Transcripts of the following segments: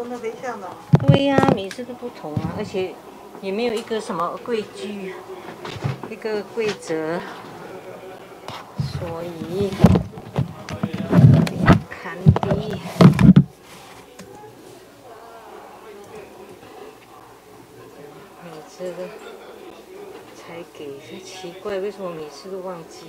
同的对象的。对呀，每次都不同啊，而且也没有一个什么规矩，一个规则，所以看的。每次都才给，才奇怪，为什么每次都忘记？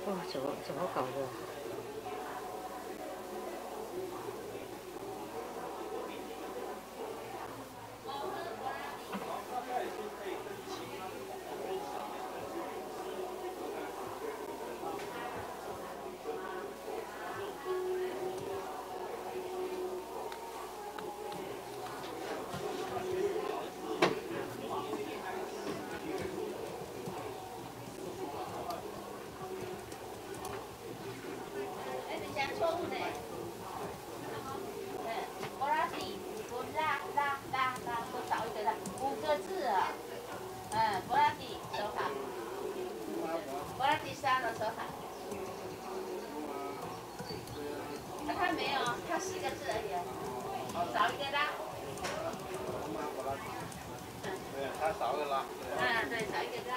哇，怎么搞的？他没有，他4个字而已，少一个拉。对，他少个拉。对，少一个拉。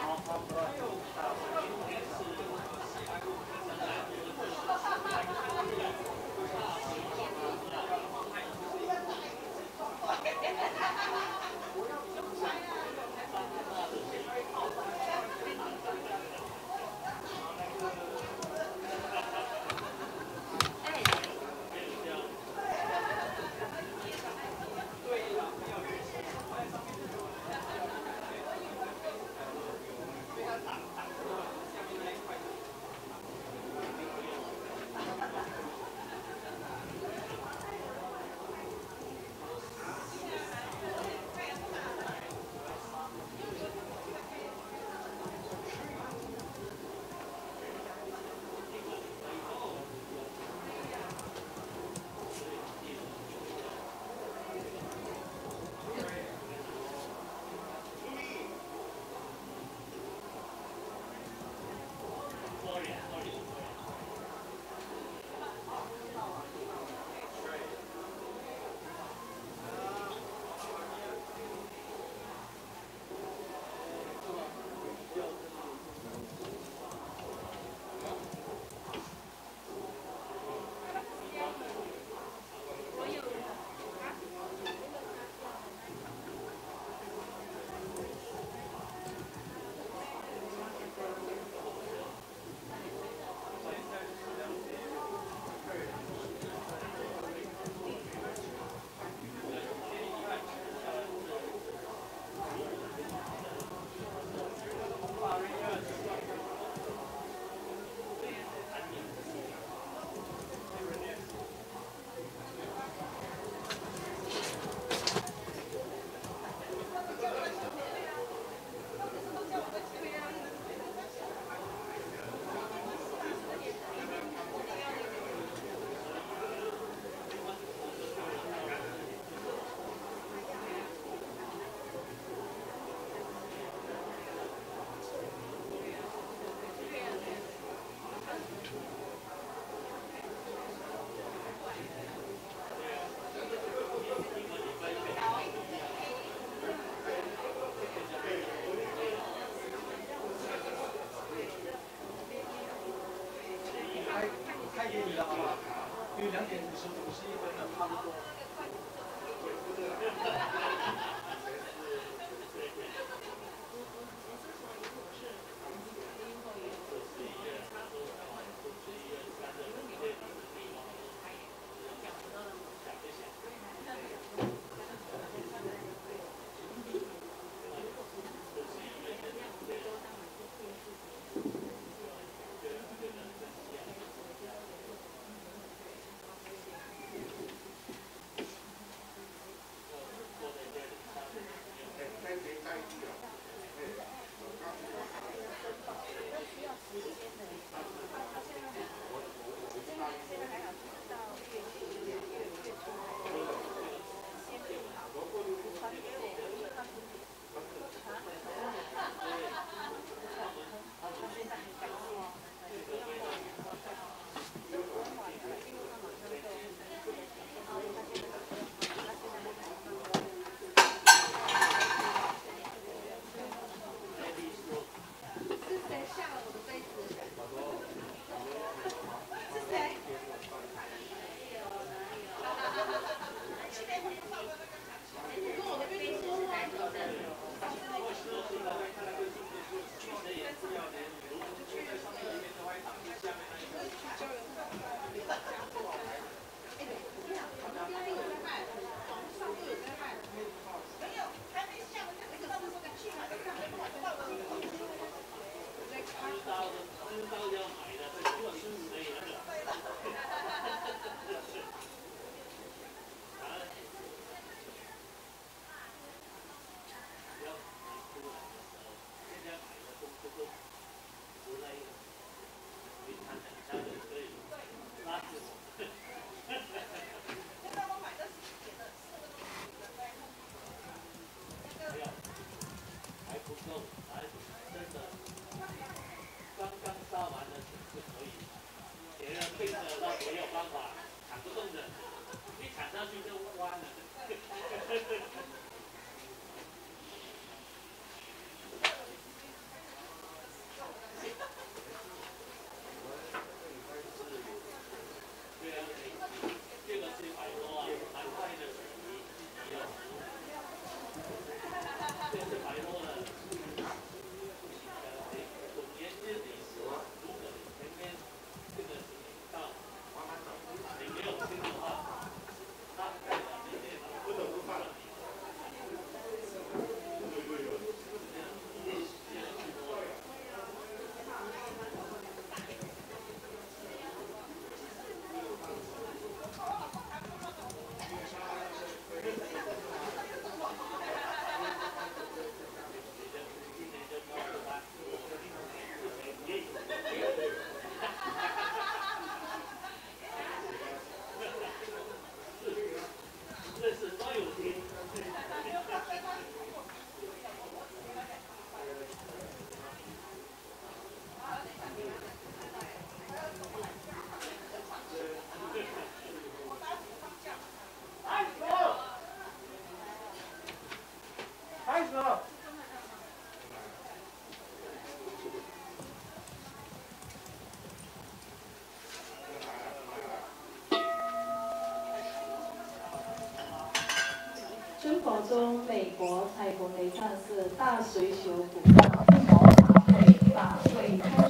尊佛中，美国泰国雷藏寺大随修古藏佛法会法会开始，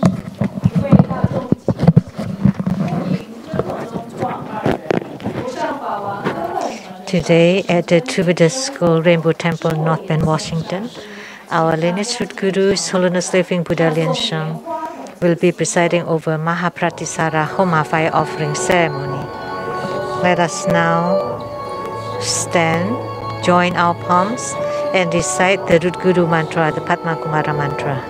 为大众请行，欢迎尊佛中壮二人，无上法王根本。Today at the Two Buddha School, Rainbow Temple, North Bend, Washington, our lineage root guru, His Holiness Living Buddha Lian-Sheng, will be presiding over Mahapratisara Homa fire offering ceremony. Let us now stand, join our palms, and recite the root guru mantra, the Padmakumara mantra.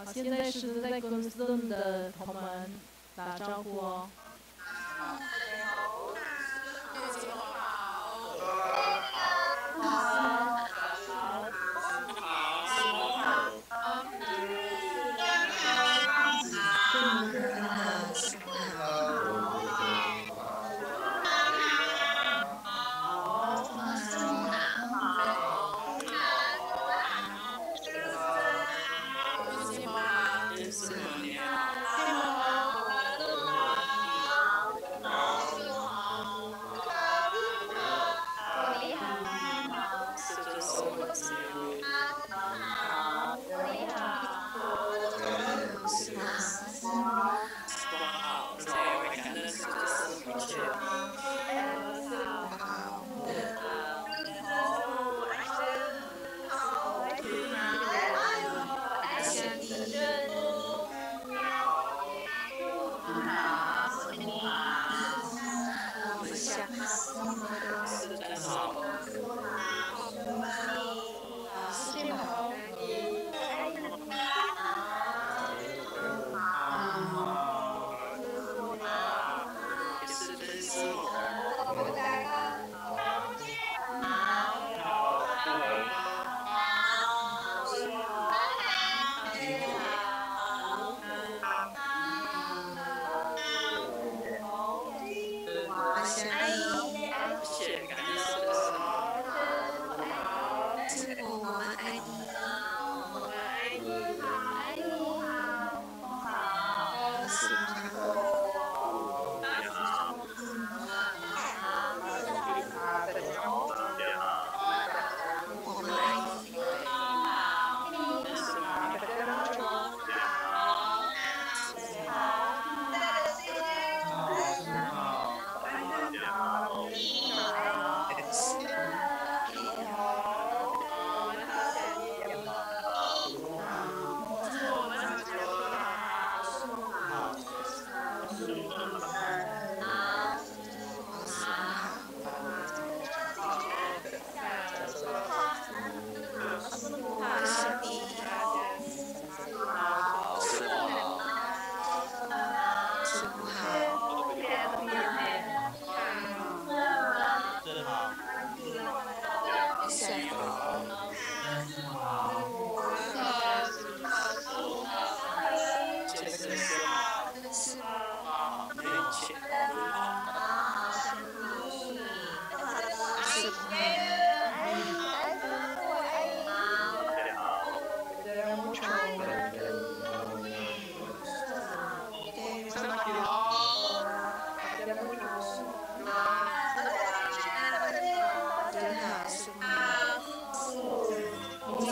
好，现在是在跟孙的同们打招呼哦。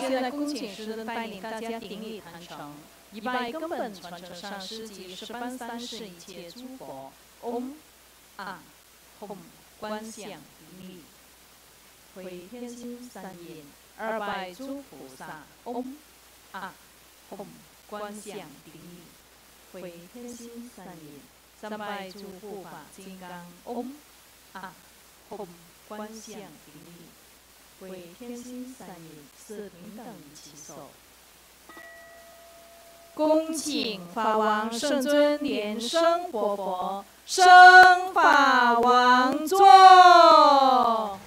现在恭请师尊带领大家顶礼坛城，以拜根本传承上师及十方三世一切诸佛。嗡啊吽观想顶礼，回天心三印200诸菩萨。嗡啊吽观想顶礼，回天心三印300诸护法金刚。嗡啊吽观想顶礼，为天心三印四平等起手。恭请法王圣尊莲生活佛升法王座。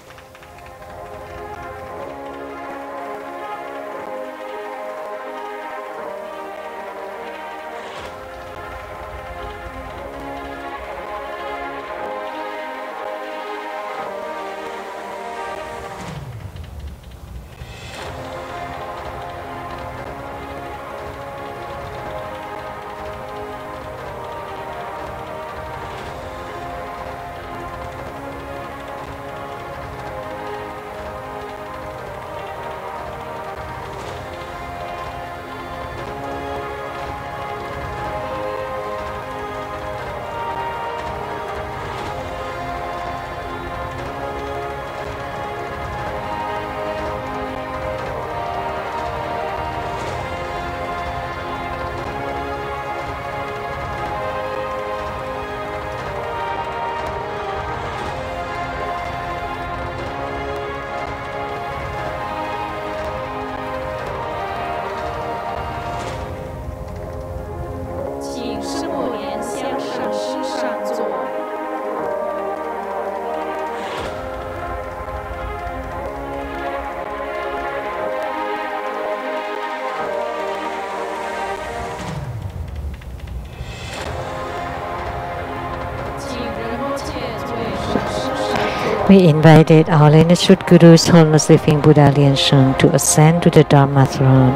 We invited our lineage root Guru, His Holiness Living Buddha Lian-Sheng, to ascend to the Dharma throne.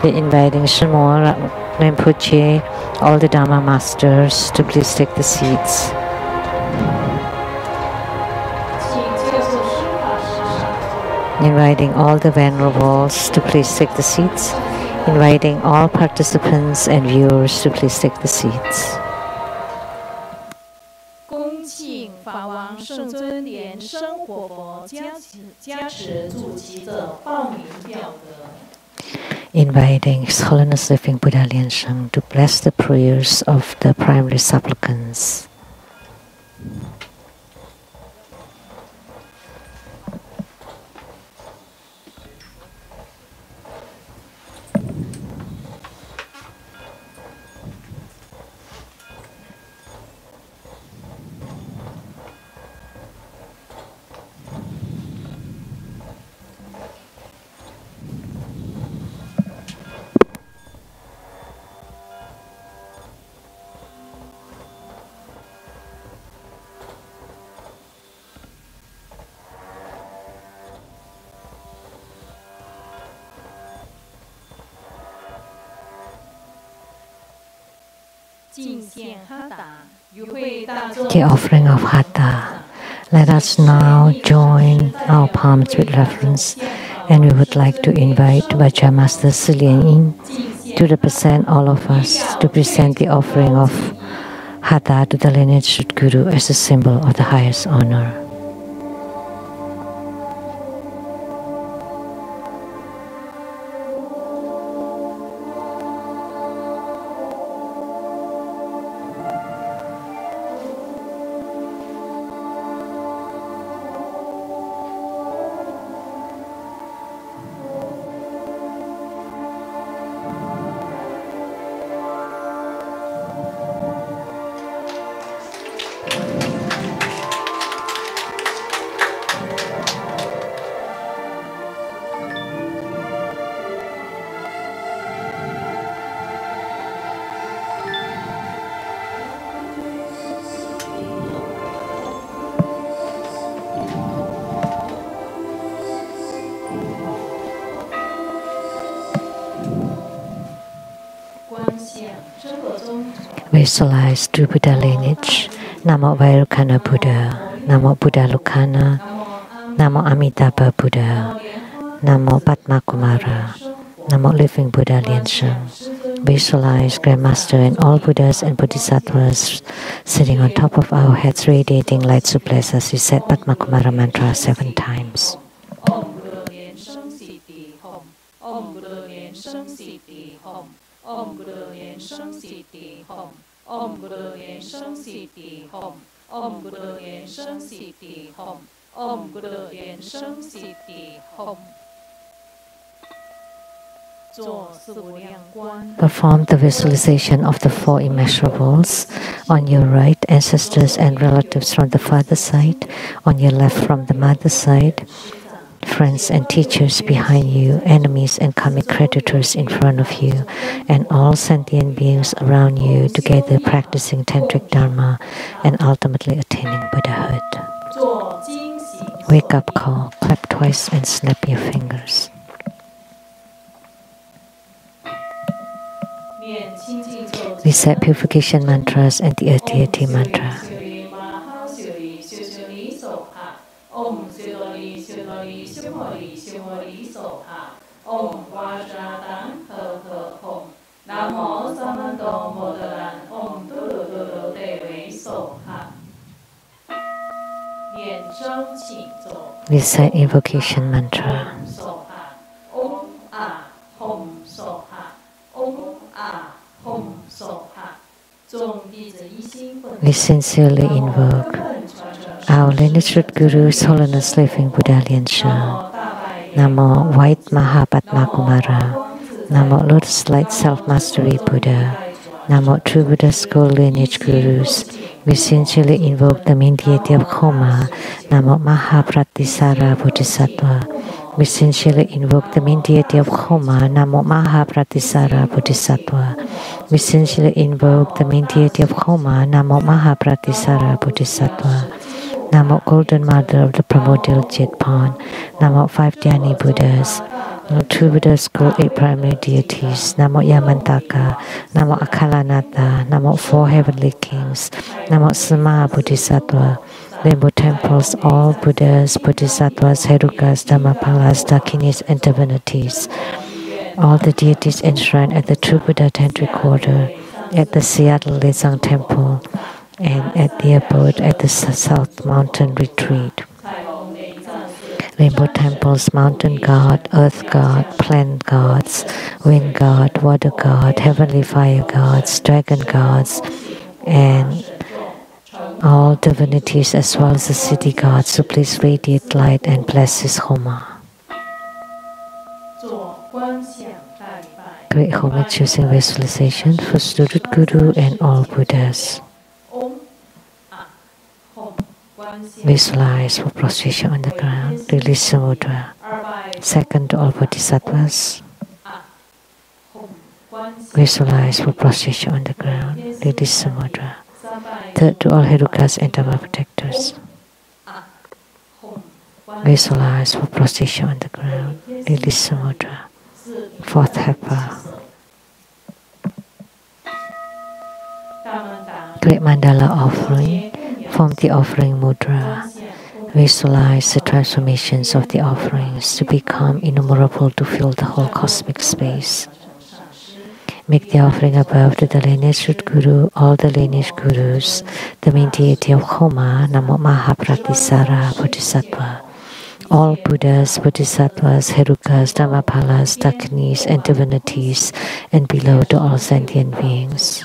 We're inviting Shimo Rinpoche, all the Dharma masters, to please take the seats. Inviting all the venerables to please take the seats. Inviting all participants and viewers to please take the seats. Inviting His Holiness Living Buddha Lian-Sheng to bless the prayers of the primary supplicants. The offering of Hatha. Let us now join our palms with reverence, and we would like to invite Vajra Master Silian Yin to represent all of us to present the offering of Hatha to the lineage root Guru as a symbol of the highest honor. Visualize through Buddha lineage. Namo Vairocana Buddha, Namo Buddha Lucana, Namo Amitabha Buddha, Namo Padmakumara, Namo Living Buddha Lian-Sheng. Visualize Grandmaster and all Buddhas and Bodhisattvas sitting on top of our heads, radiating light to bless us. We said Padmakumara mantra 7 times. Perform the visualization of the 4 immeasurables. On your right, ancestors and relatives from the father's side. On your left, from the mother's side. Friends and teachers behind you, enemies and karmic creditors in front of you, and all sentient beings around you, together practicing tantric dharma and ultimately attaining Buddhahood. Wake up call, clap twice and snap your fingers. Recite purification mantras and the deity mantra. Recite invocation mantra. We sincerely invoke our lineage root Guru, His Holiness Living Buddha Lian-Sheng. Namo White Mahapadmakumara. Namo Lotus Light Self-Mastery Buddha. Namo True Buddha School Lineage Gurus. We sincerely invoke the main deity of Homa. Namo Mahapratisara Bodhisattva. We sincerely invoke the main deity of Homa. Namo Mahapratisara Bodhisattva. We sincerely invoke the main deity of Homa. Namo Mahapratisara Bodhisattva. Namo Golden Mother of the Primordial Jetpon. Namo 5 Dhyani Buddhas. Namo 2 Buddhas School 8 Primary Deities. Namo Yamantaka. Namo Akalanatha. Namo 4 Heavenly Kings. Namo Sama Bodhisattva. Rainbow Temples, all Buddhas, Bodhisattvas, Herukas, Dhammapalas, Dakinis, and divinities. All the deities enshrined at the True Buddha Tantric Quarter, at the Seattle Lezang Temple, and at the abode at the South Mountain Retreat. Rainbow Temples, Mountain God, Earth God, Plant Gods, Wind God, Water God, Heavenly Fire Gods, Dragon Gods, and all divinities as well as the city gods, so please radiate light and bless this Homa. Great Homa choosing visualization for student Guru and all Buddhas. Visualize for prostration on the ground, release the mudra. Second, to all Bodhisattvas. Visualize for prostration on the ground, release the mudra. Third, to all Herukas and Dhamma protectors. Visualize for prostration on the ground, release the mudra. Fourth, helper. Great mandala offering. Form the offering mudra. Visualize the transformations of the offerings to become innumerable to fill the whole cosmic space. Make the offering above to the lineage root Guru, all the lineage Gurus, the main deity of Homa, Namo Mahapratisara Bodhisattva, all Buddhas, Bodhisattvas, Herukas, Dhammapalas, Dakinis, and divinities, and below to all sentient beings.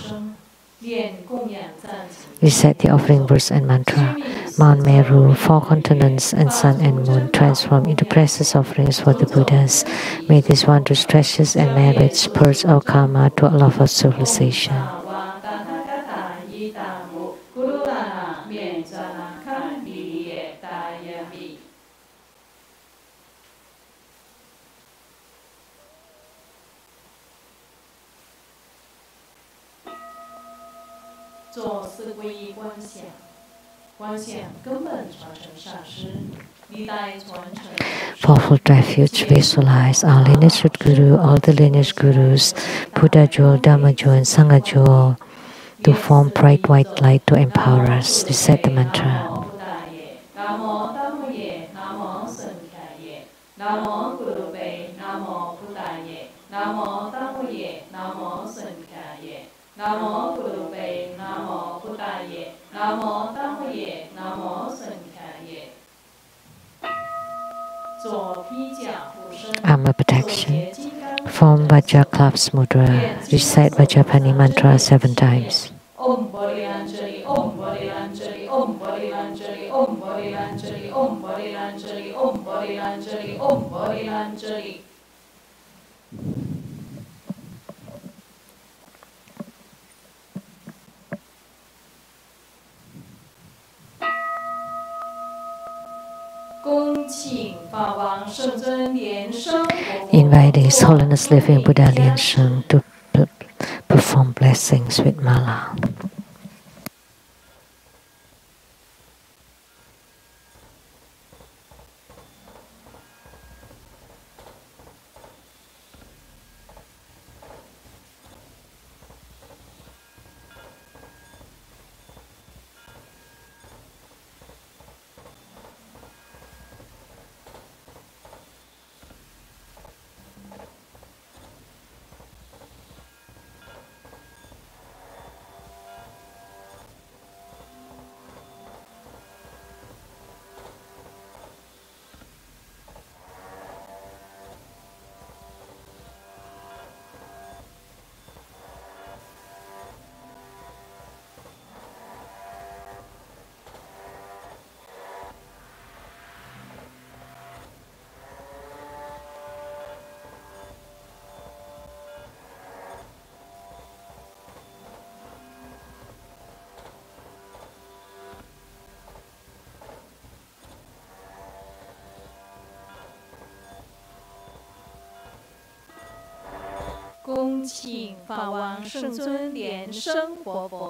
Recite the offering verse and mantra. Mount Meru, 4 continents, and sun and moon transform into precious offerings for the Buddhas. May these wondrous treasures and merits purge our karma to all of our civilization. Fourfold refuge, visualize our lineage root Guru, all the lineage Gurus, Buddha jewel, Dhamma jewel, and Sangha jewel, to form bright white light to empower us. Recite the mantra. Namo Gurube, Namo Buddhaye, Namo Dhammaye, Namo Sankhaye. Armor protection. Form Vajra Claps Mudra. Recite Vajrapani mantra 7 times. Om Bodhi Anjali, Om Bodhi Anjali, Om Bodhi Anjali, Om Bodhi Anjali, Om Bodhi Anjali, Om Bodhi Anjali, Om Bodhi Anjali. Inviting His Holiness Living Buddha Lian-Sheng to perform blessings with mala.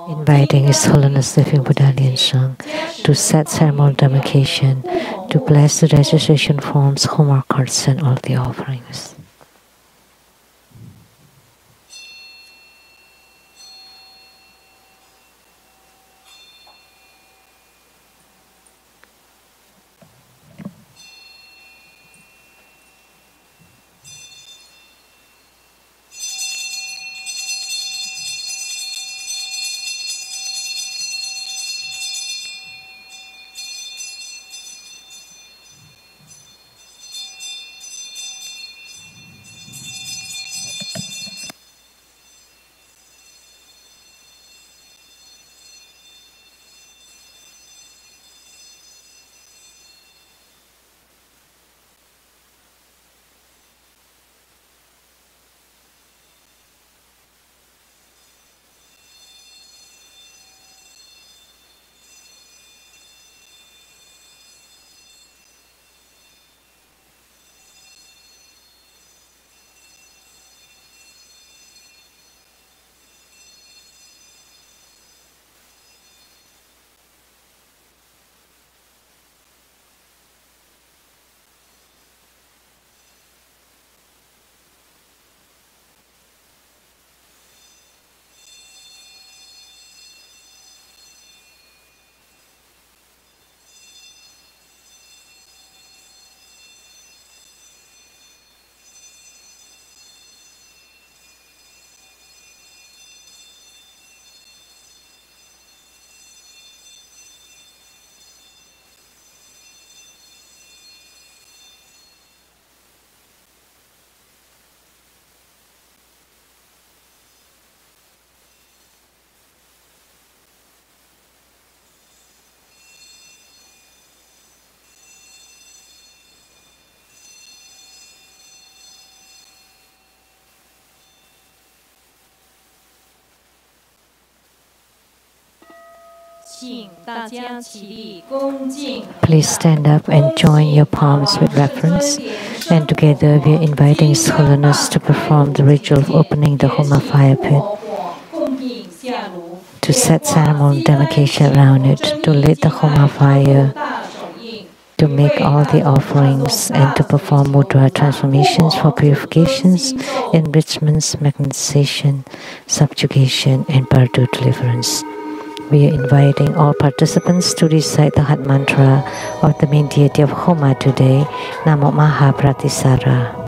inviting His Holiness Living Buddha Lian-Sheng to set ceremonial demarcation, to bless the registration forms, Homa cards, and all the offerings. Please stand up and join your palms with reverence, and together we are inviting His Holiness to perform the ritual of opening the Homa fire pit, to set ceremonial demarcation around it, to lit the Homa fire, to make all the offerings, and to perform mudra transformations for purifications, enrichments, magnetization, subjugation, and Bardo deliverance. We are inviting all participants to recite the heart mantra of the main deity of Homa today, Namo Mahapratisara.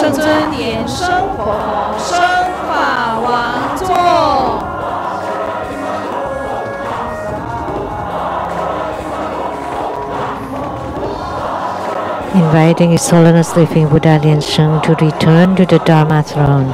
圣尊莲生活生法王座。Inviting His Holiness Living Buddha Lian-Sheng to return to the Dharma throne.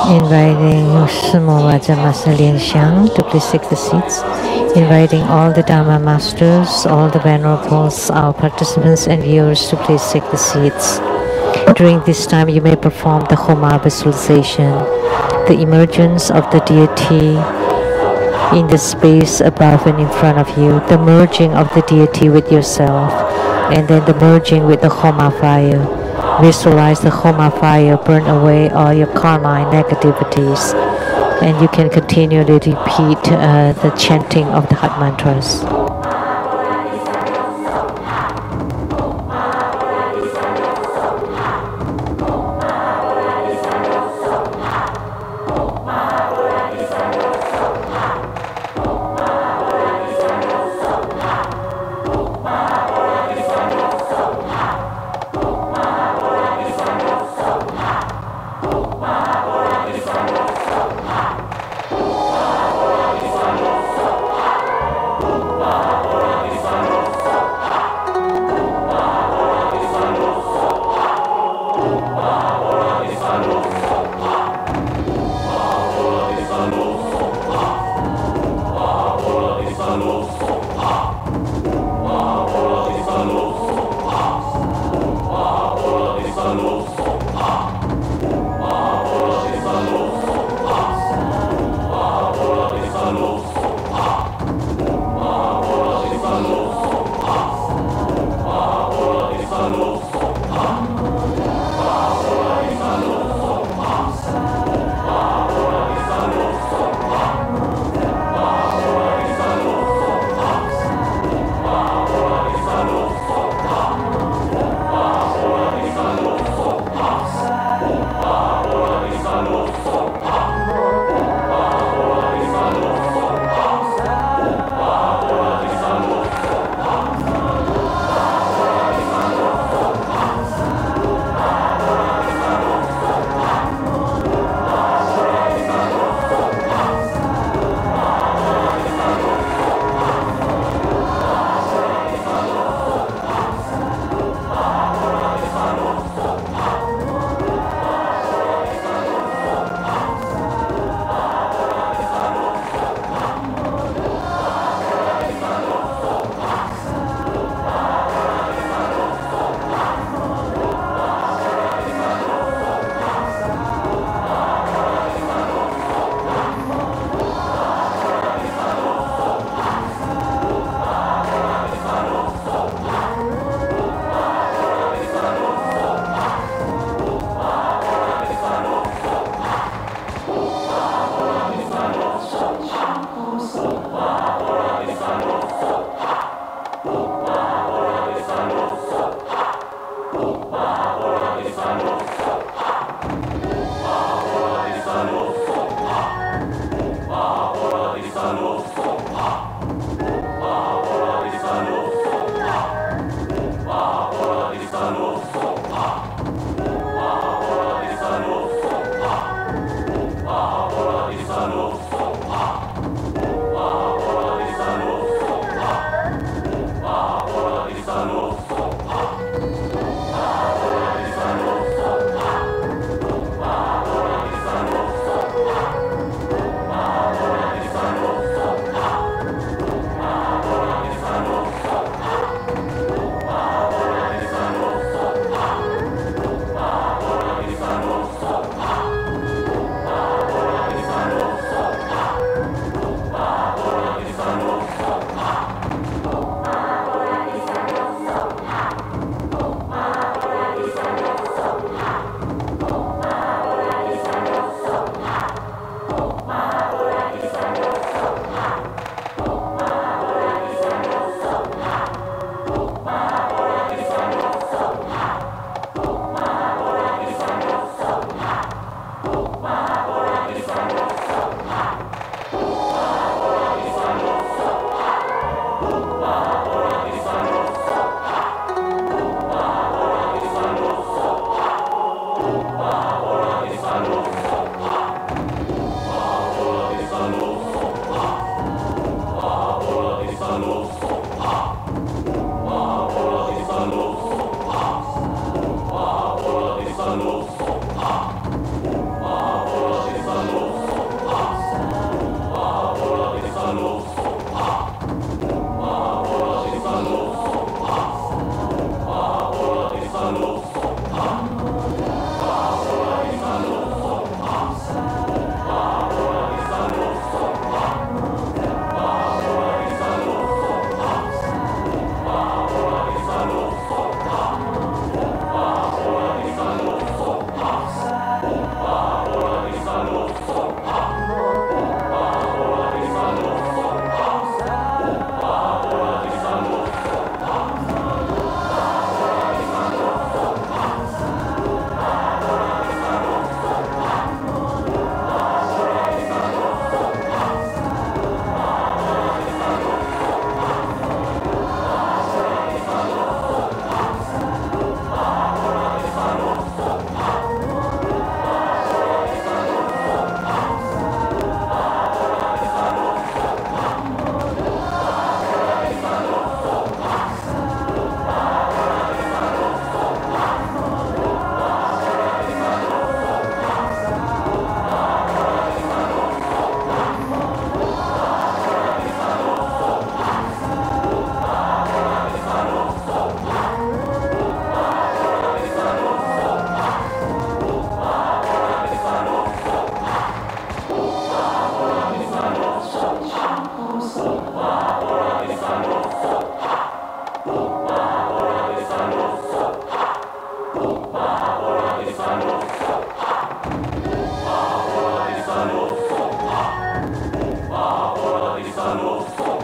Inviting Sumawada Master Lian-Sheng to please take the seats. Inviting all the Dharma Masters, all the Venerables, our participants and viewers to please take the seats. During this time, you may perform the Homa visualization, the emergence of the deity in the space above and in front of you, the merging of the deity with yourself, and then the merging with the Homa fire. Visualize the Homa fire burn away all your karma and negativities, and you can continually repeat the chanting of the heart mantras. Bodhisattva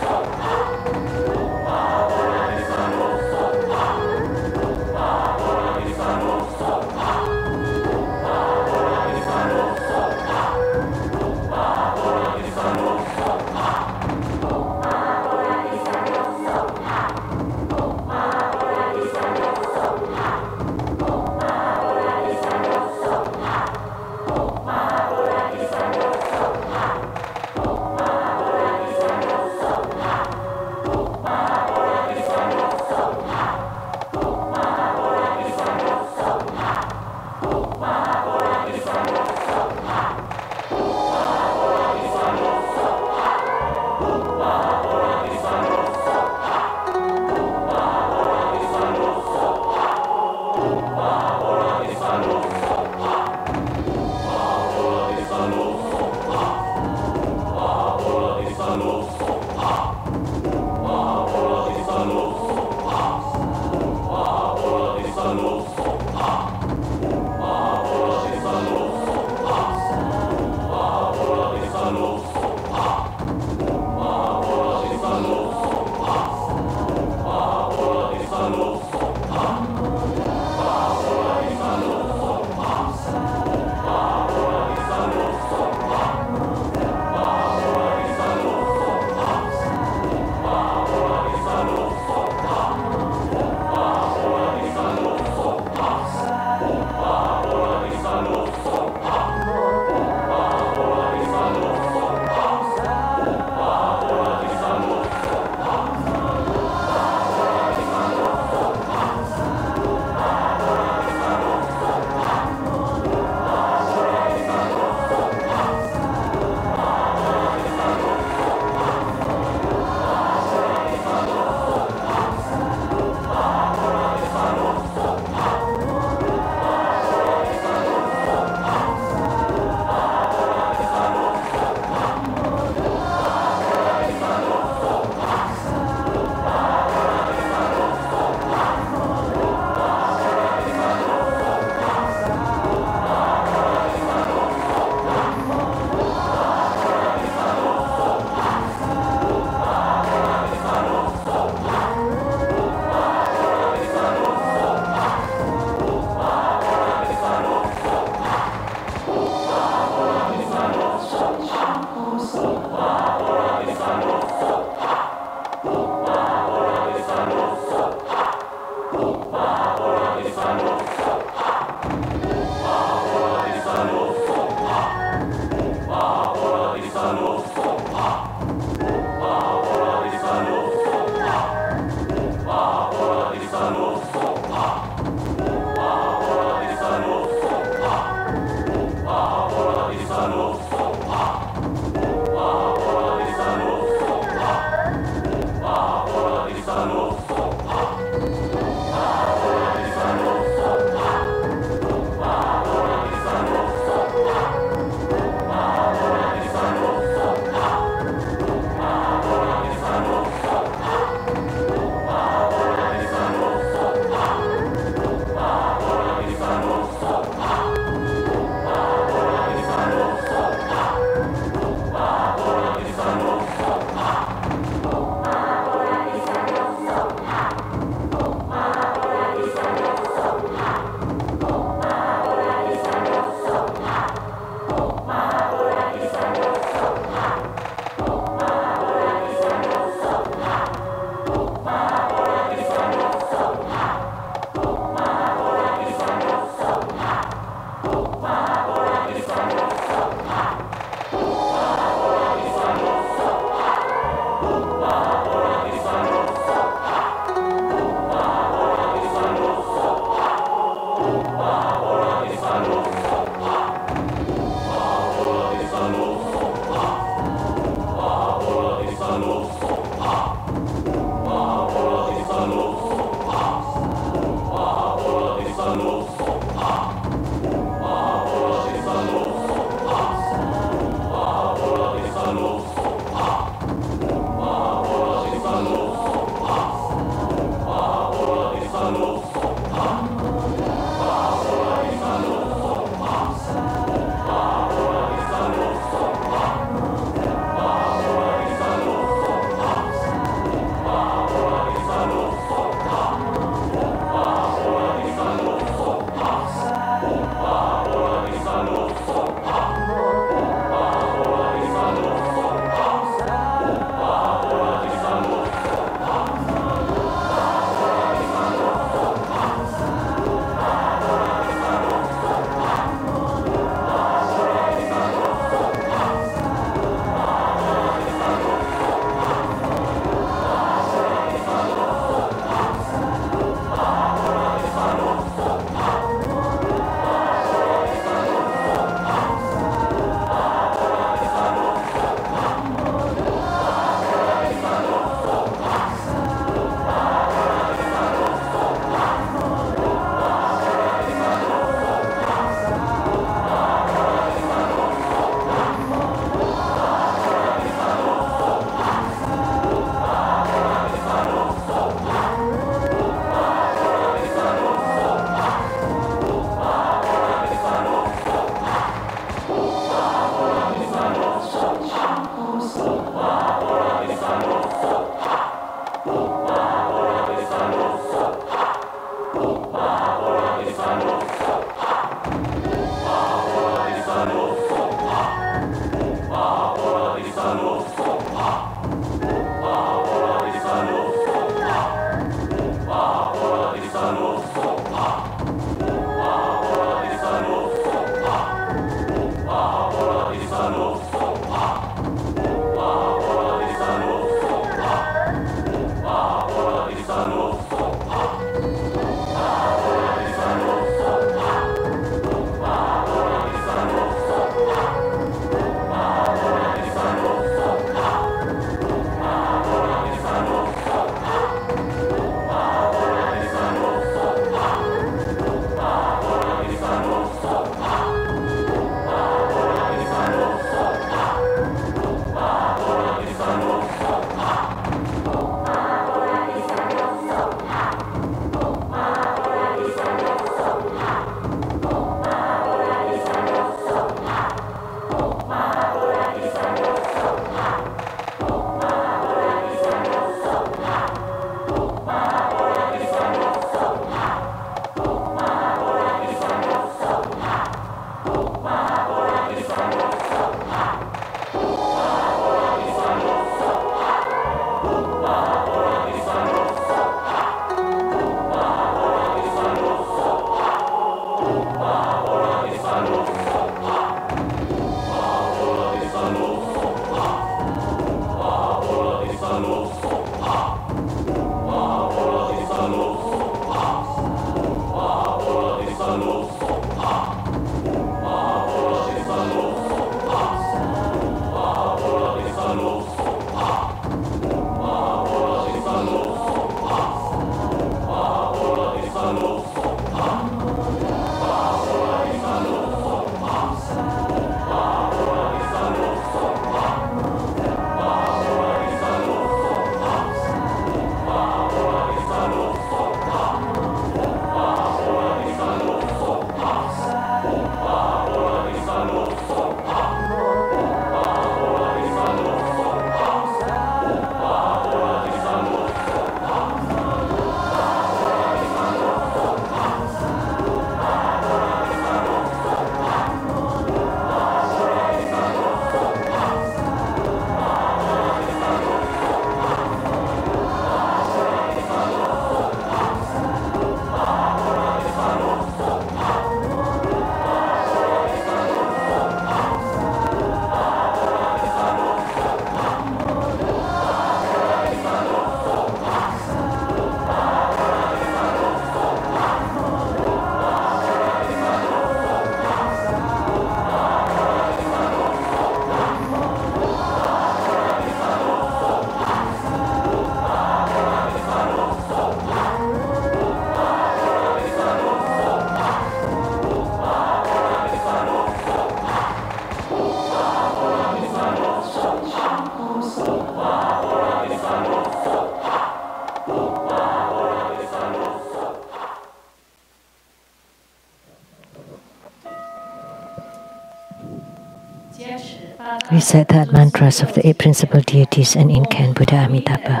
Recite the mantras of the 8 principal deities and incan Buddha Amitabha.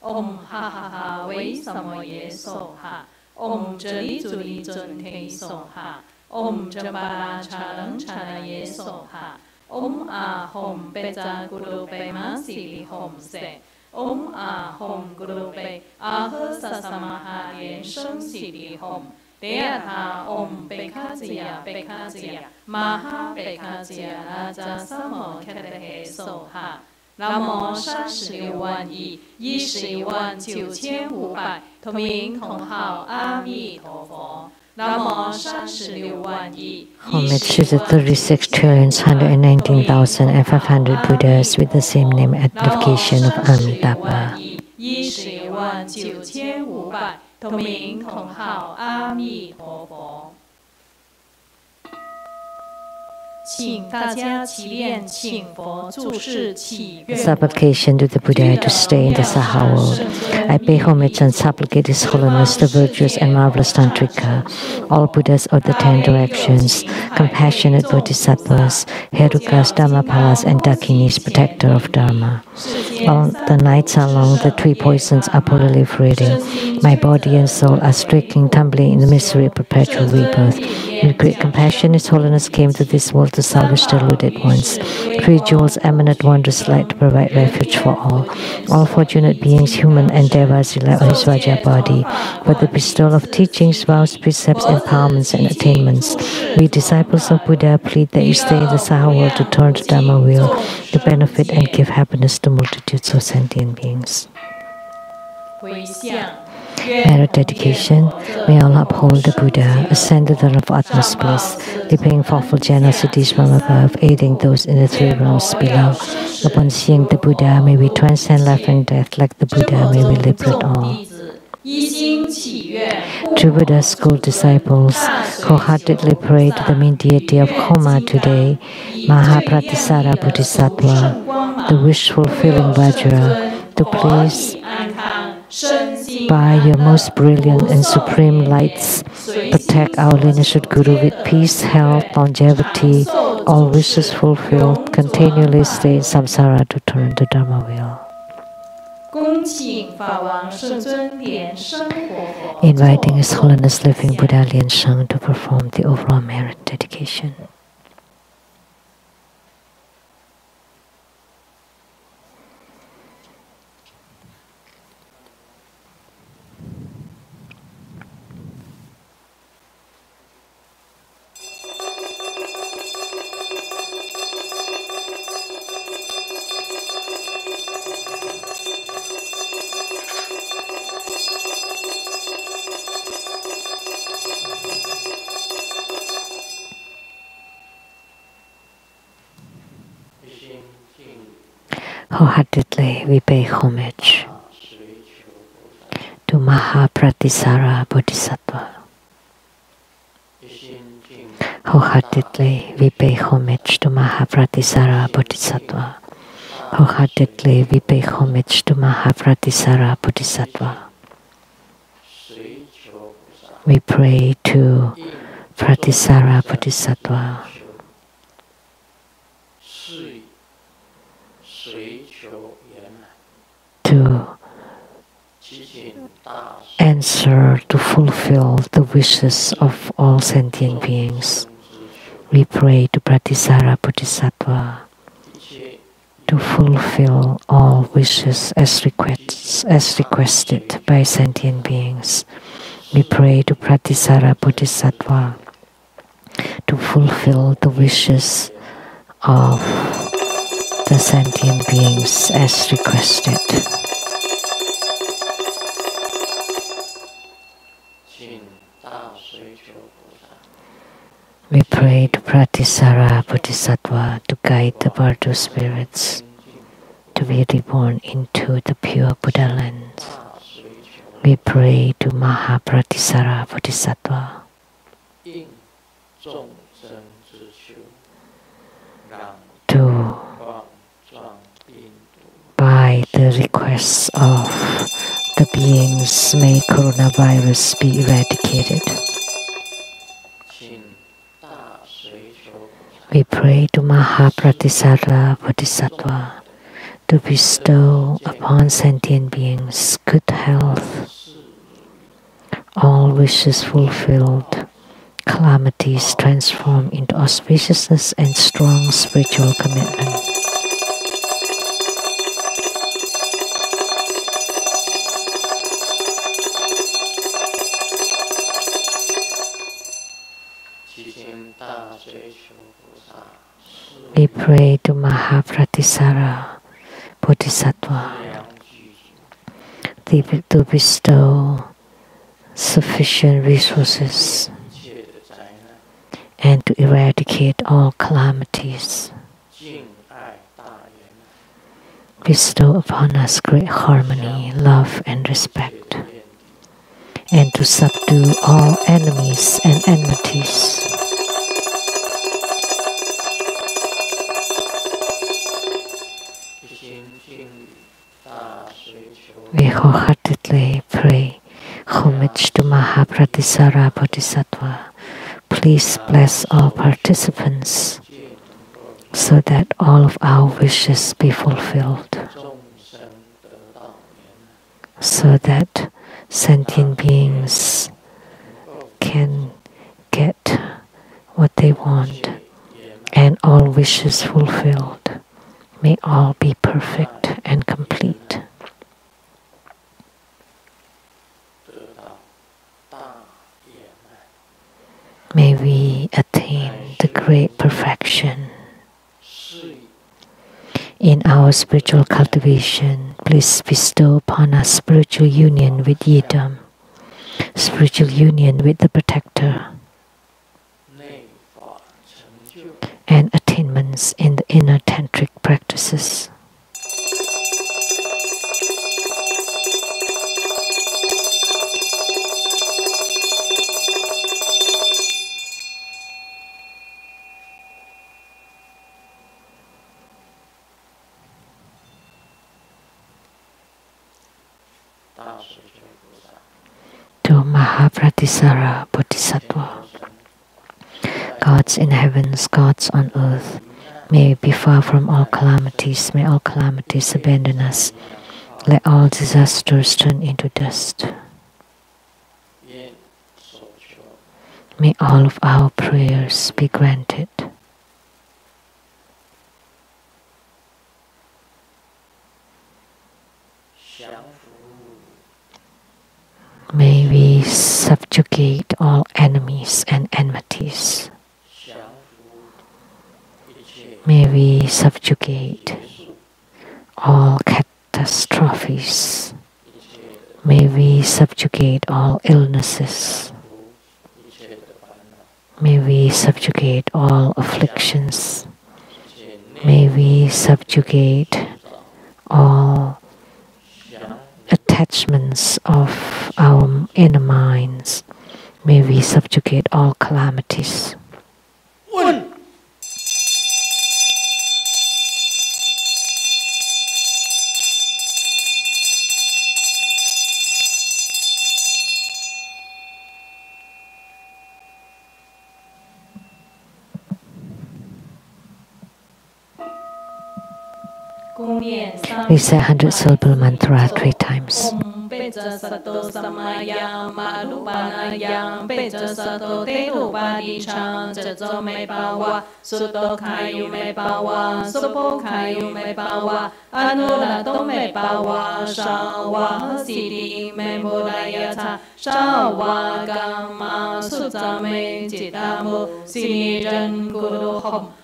Om ha ha ha wei samo ye so ha. Om jali zuli zun te so ha. Om Jambhala chalang chala ye so ha. Om a hom beza guru be ma sili hom se. Om a hom guru be a he sa samaha Lian-Sheng sili hom. Dea ha om bekazia Mahapratisara raja samo kete so ha. 南无36万亿11万9500同名同号阿弥陀佛。南无36万亿。Homage to the 36,119,500 Buddhas with the same name at the location of Amitabha. 11万9500同名同号阿弥陀佛。 Supplication to the Buddha to stay in the Saha world. I pay homage and supplicate His Holiness, the virtuous and marvelous Tantrika, all Buddhas of the 10 directions, compassionate Bodhisattvas, Herukas, Dhammapalas, and Dakinis, protector of Dharma. All the nights are long, the 3 poisons are proliferating. My body and soul are stricken, tumbling in the misery of perpetual rebirth. With great compassion, His Holiness came to this world to salvage the deluded ones. 3 jewels emanate wondrous light to provide refuge for all. All fortunate beings, human and devas, rely on His Vajra body for the bestowal of teachings, vows, precepts, empowerments, and attainments. We disciples of Buddha plead that you stay in the Saha world to turn the Dharma wheel, to benefit and give happiness to multitudes of sentient beings. Merit dedication. May Allah uphold the Buddha, ascend to the of utmost bliss, repaying thoughtful generosities from above, aiding those in the 3 realms below. Upon seeing the Buddha, may we transcend life and death like the Buddha, may we liberate all. True Buddha school disciples, wholeheartedly pray to the main deity of Homa today, Mahapratisara Bodhisattva, the wish-fulfilling Vajra, to please by your most brilliant and supreme lights, protect our lineage Guru with peace, health, longevity, all wishes fulfilled, continually stay in samsara to turn the Dharma wheel. Inviting His Holiness Living Buddha Lian-Sheng to perform the overall merit dedication. Wholeheartedly we pay homage to Mahapratisara Bodhisattva. Wholeheartedly we pay homage to Mahapratisara Bodhisattva. Wholeheartedly we pay homage to Mahapratisara Bodhisattva. We pray to Pratisara Bodhisattva. To answer, to fulfill the wishes of all sentient beings. We pray to Pratisara Bodhisattva to fulfill all wishes as requested by sentient beings. We pray to Pratisara Bodhisattva to fulfill the wishes of the sentient beings as requested. We pray to Pratisara Bodhisattva to guide the Bardo spirits to be reborn into the pure Buddha land. We pray to Mahapratisara Bodhisattva to, by the requests of the beings, may coronavirus be eradicated. We pray to Mahapratisara Bodhisattva to bestow upon sentient beings good health, all wishes fulfilled, calamities transformed into auspiciousness and strong spiritual commitment. We pray to Mahapratisara Bodhisattva to bestow sufficient resources and to eradicate all calamities. Bestow upon us great harmony, love and respect, and to subdue all enemies and enmities. We wholeheartedly pray homage to Mahapratisara Bodhisattva. Please bless all participants so that all of our wishes be fulfilled, so that sentient beings can get what they want and all wishes fulfilled. May all be perfect and complete. May we attain the great perfection. In our spiritual cultivation, please bestow upon us spiritual union with Yidam, spiritual union with the Protector, and attainments in the inner tantric practices. To Mahapratisara Bodhisattva, gods in heavens, gods on earth, may we be far from all calamities. May all calamities abandon us. Let all disasters turn into dust. May all of our prayers be granted. May we subjugate all enemies and enmities. May we subjugate all catastrophes. May we subjugate all illnesses. May we subjugate all afflictions. May we subjugate all attachments of our inner minds. May we subjugate all calamities. We say 100 syllable mantra 3 times.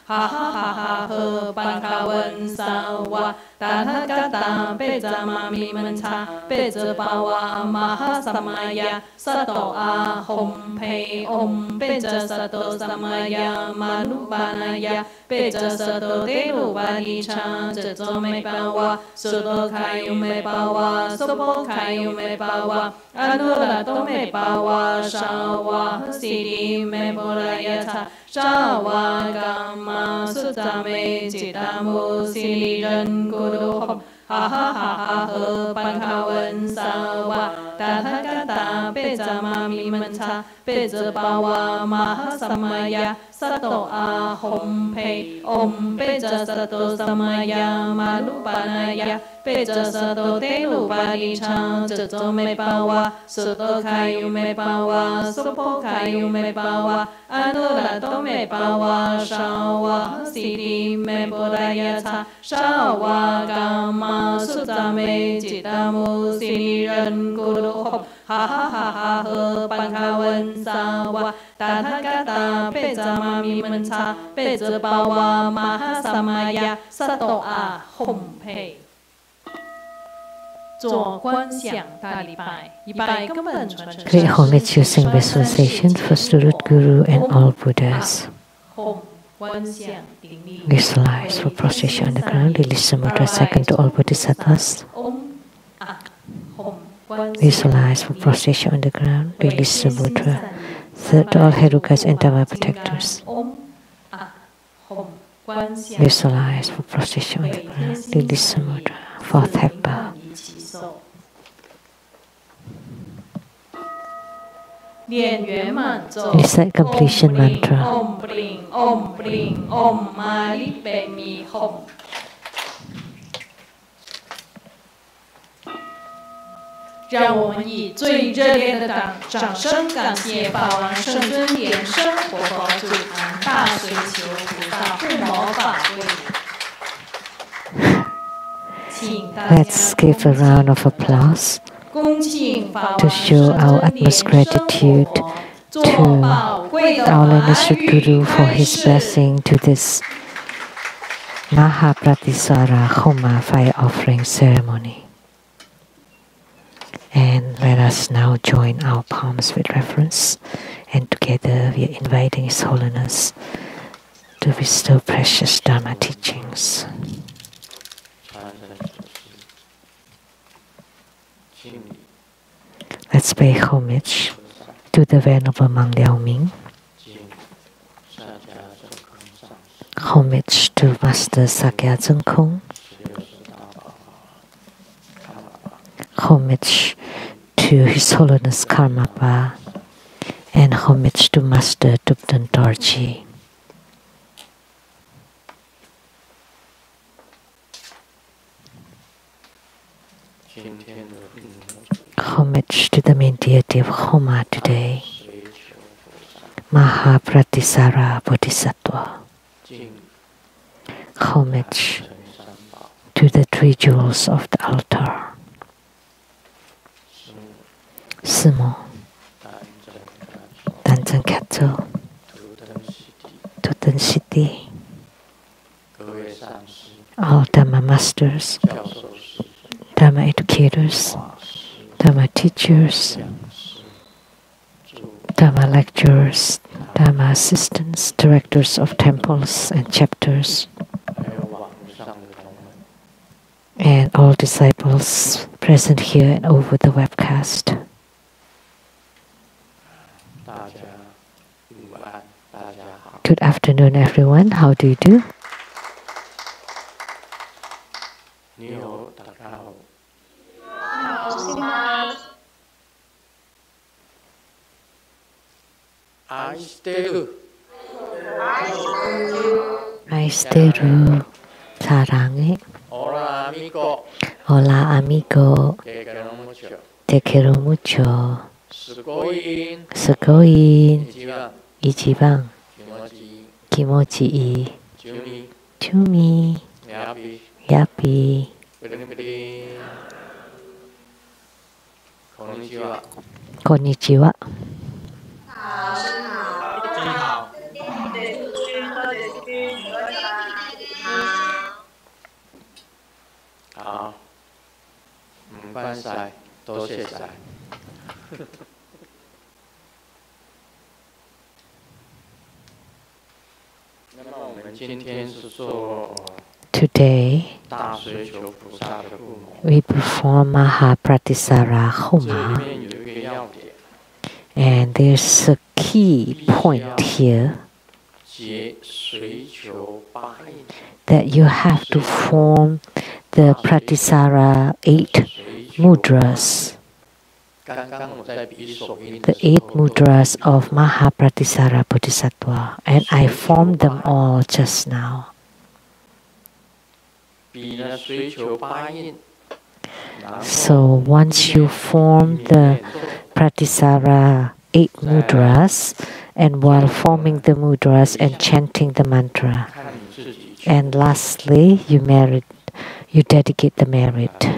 Ha ha ha ha ha ban ka wen sa wa ta tha ka ta pe za ma mi man cha pe za pa wa ma ha sa ma ya sa to a hom pe om pe za sa to sa ma ya ma lu ba na ya pe za sa to te lu ba di cha za zo me pa wa su to kai yu me pa wa su po kai yu me pa wa anu la to me pa wa sha wa si di me bo la ya cha sha wa ga ma su za me ji da mu si li ren gu du hom ha ha ha ha he ban ka wen sa wa Tathagata Pejama Mimanta Pejabawa Mahasamaya Sato Ahom Pe Om Peja Sato Samaya Malupanaya Peja Sato Telupadi Chang Jato Me Bawa Soto Kayu Me Bawa Sopo Kayu Me Bawa Anulato Me Bawa Shawa Siti Me Bodayata Shawa Gama Sutame Jitamu Sini Ren Guru Hop Ha Ha Ha Ha He Pankawan Sawa Tathagata Pejama Mimanta Pejabawa Mahasamaya Sato Ahom Pe 做观想大礼拜，一拜根本传承。 Great homage using visualization for Student Guru and all Buddhas. Visualize for prostration on the ground. Release the mudra second to all Bodhisattvas. Visualize for prostration on the ground. Release the mudra third to all Herukas and Dharma protectors. Visualize for prostration on the ground. Release the mudra fourth head bow. Recite completion mantra. Om Bling, Om Bling, Om Mali Be Mi Hom. 让我们以最热烈的掌声感谢法王圣尊莲生活佛祖坛大随求菩萨护摩法会。 Let's give a round of applause to show our utmost gratitude to our lineage Guru for his blessing to this Mahapratisara Homa fire offering ceremony. And let us now join our palms with reverence, and together we are inviting His Holiness to bestow precious Dharma teachings. Let's pay homage to the Venerable Mang Liao Ming. Homage to Master Sakya Zengkong. Homage to His Holiness Karmapa. And homage to Master Thubten Dorji. Homage to the main deity of Homa today, Mahapratisara Bodhisattva. Homage to the three jewels of the altar, Sumo, Danzan Katsu, Toten City, all Dharma masters, Dharma educators, Dharma teachers, Dharma lecturers, Dharma assistants, directors of temples and chapters, and all disciples present here and over the webcast. Good afternoon, everyone. How do you do? Aisteru 사랑해. Hola amigo. Te quiero mucho. Sukoin. Ichiban. Kimochi ii. Chumi. Yappy. Konnichiwa. Today, we perform Mahapratisara Homa, and there's a key point here that you have to form the Pratisara 8 mudras the 8 mudras of Mahapratisara Bodhisattva, and I formed them all just now. So once you form the Pratisara 8 mudras, and while forming the mudras and chanting the mantra, and lastly you dedicate the merit.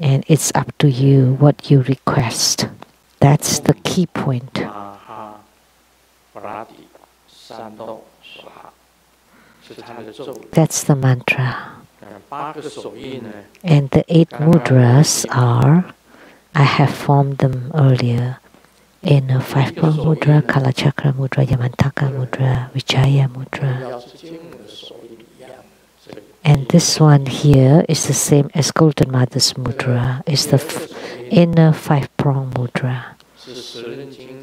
And it's up to you what you request. That's the key point. That's the mantra. And the 8 mudras are, I have formed them earlier in a 5-prong mudra, Kalachakra mudra, Yamantaka mudra, Vijaya mudra. And this one here is the same as Golden Mother's mudra. It's the inner 5-prong mudra.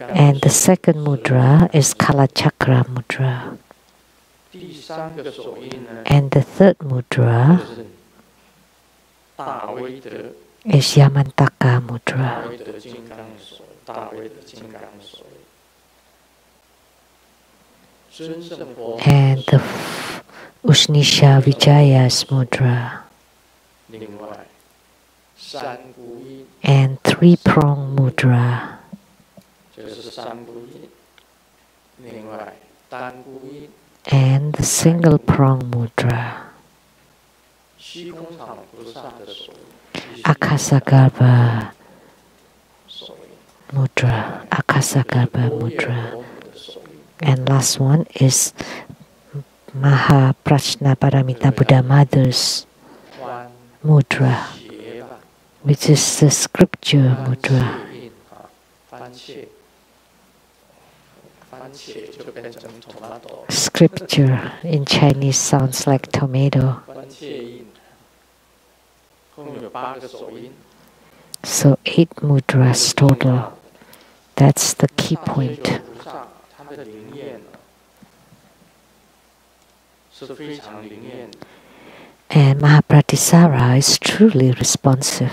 And the second mudra is Kalachakra mudra. And the third mudra is Yamantaka mudra. And the Ushnisha Vijaya's mudra. And 3-prong mudra. And the single prong mudra. Ksitigarbha mudra. Ksitigarbha mudra. And last one is Mahapratisara Buddha Mother's mudra, which is the scripture mudra. Scripture in Chinese sounds like tomato. So 8 mudras total. That's the key point. And Mahapratisara is truly responsive.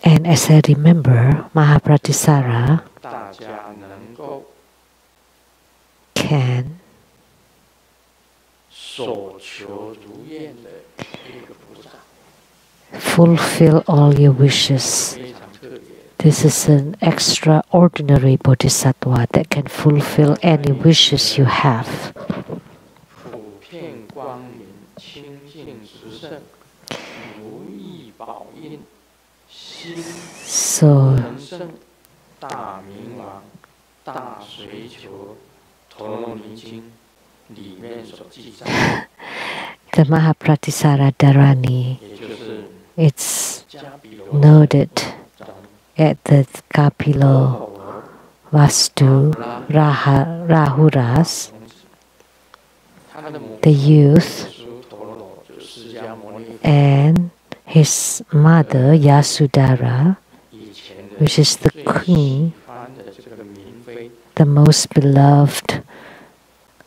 And as I remember, Mahapratisara can fulfill all your wishes. This is an extraordinary bodhisattva that can fulfill any wishes you have. So, the Mahapratisara Dharani, it's noted at the Kapilo Vastu Rahuras, the youth, and his mother Yasudhara, which is the queen, the most beloved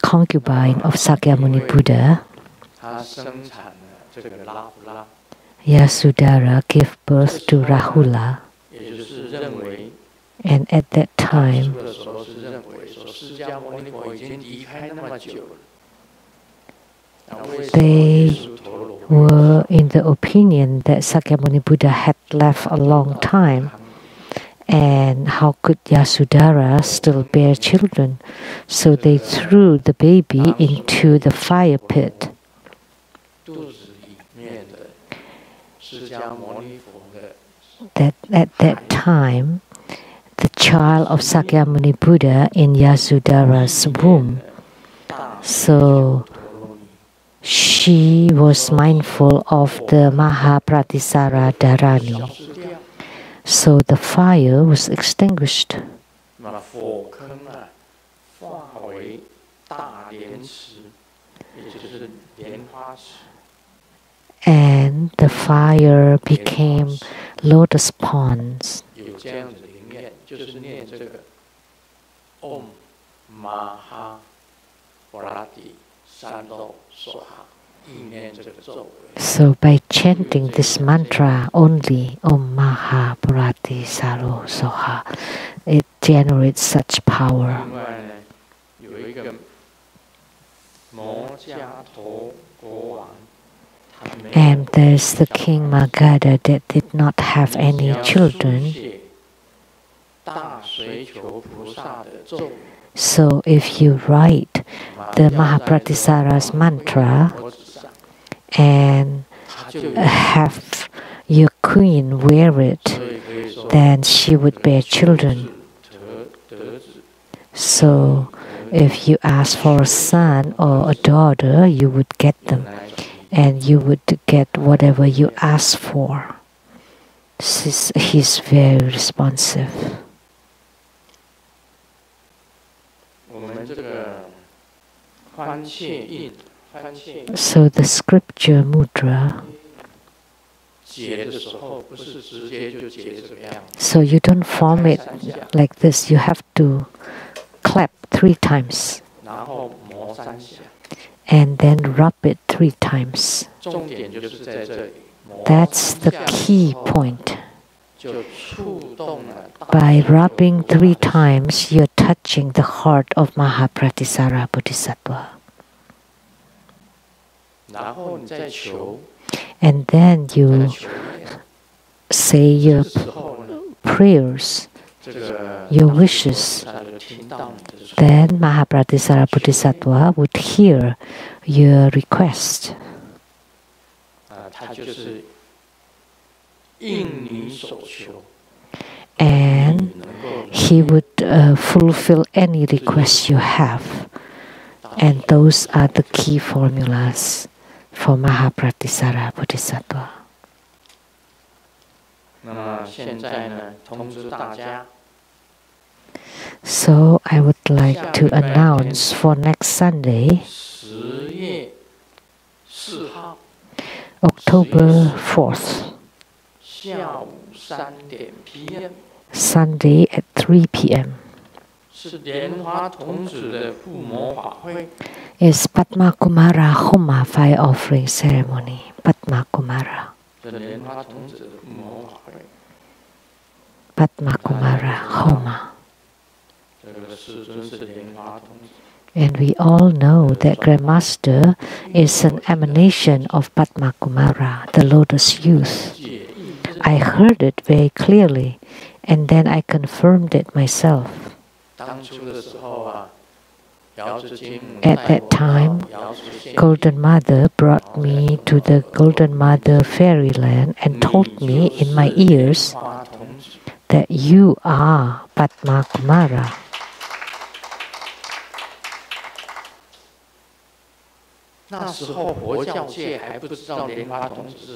concubine of Sakyamuni Buddha. Yasudhara gave birth to Rahula, and at that time they were in the opinion that Sakyamuni Buddha had left a long time, and how could Yasudhara still bear children? So they threw the baby into the fire pit. That at that time, the child of Sakyamuni Buddha in Yasudhara's womb. So she was mindful of the Mahapratisara Dharani. So the fire was extinguished. And the fire became lotus ponds. So by chanting this mantra only, Om Mahapratisara Soha, it generates such power. And there's the King Magadha that did not have any children. So if you write the Mahapratisara's mantra and have your queen wear it, then she would bear children. So if you ask for a son or a daughter, you would get them. And you would get whatever you ask for. He's very responsive. So the scripture mudra, so you don't form it like this. You have to clap 3 times. And then rub it 3 times. That's the key point. By rubbing 3 times, you're touching the heart of Mahapratisara Bodhisattva. And then you say your prayers, your wishes. Then Mahapratisara Bodhisattva would hear your request. And he would fulfill any request you have. And those are the key formulas for Mahapratisara Bodhisattva. So I would like to announce for next Sunday, October 4th, Sunday at 3 p.m. is Padmakumara Homa fire offering ceremony. Padmakumara. Padmakumara Homa. And we all know that Grandmaster is an emanation of Padmakumara, the lotus youth. I heard it very clearly, and then I confirmed it myself. At that time, Golden Mother brought me to the Golden Mother fairyland and told me in my ears that you are Padmakumara.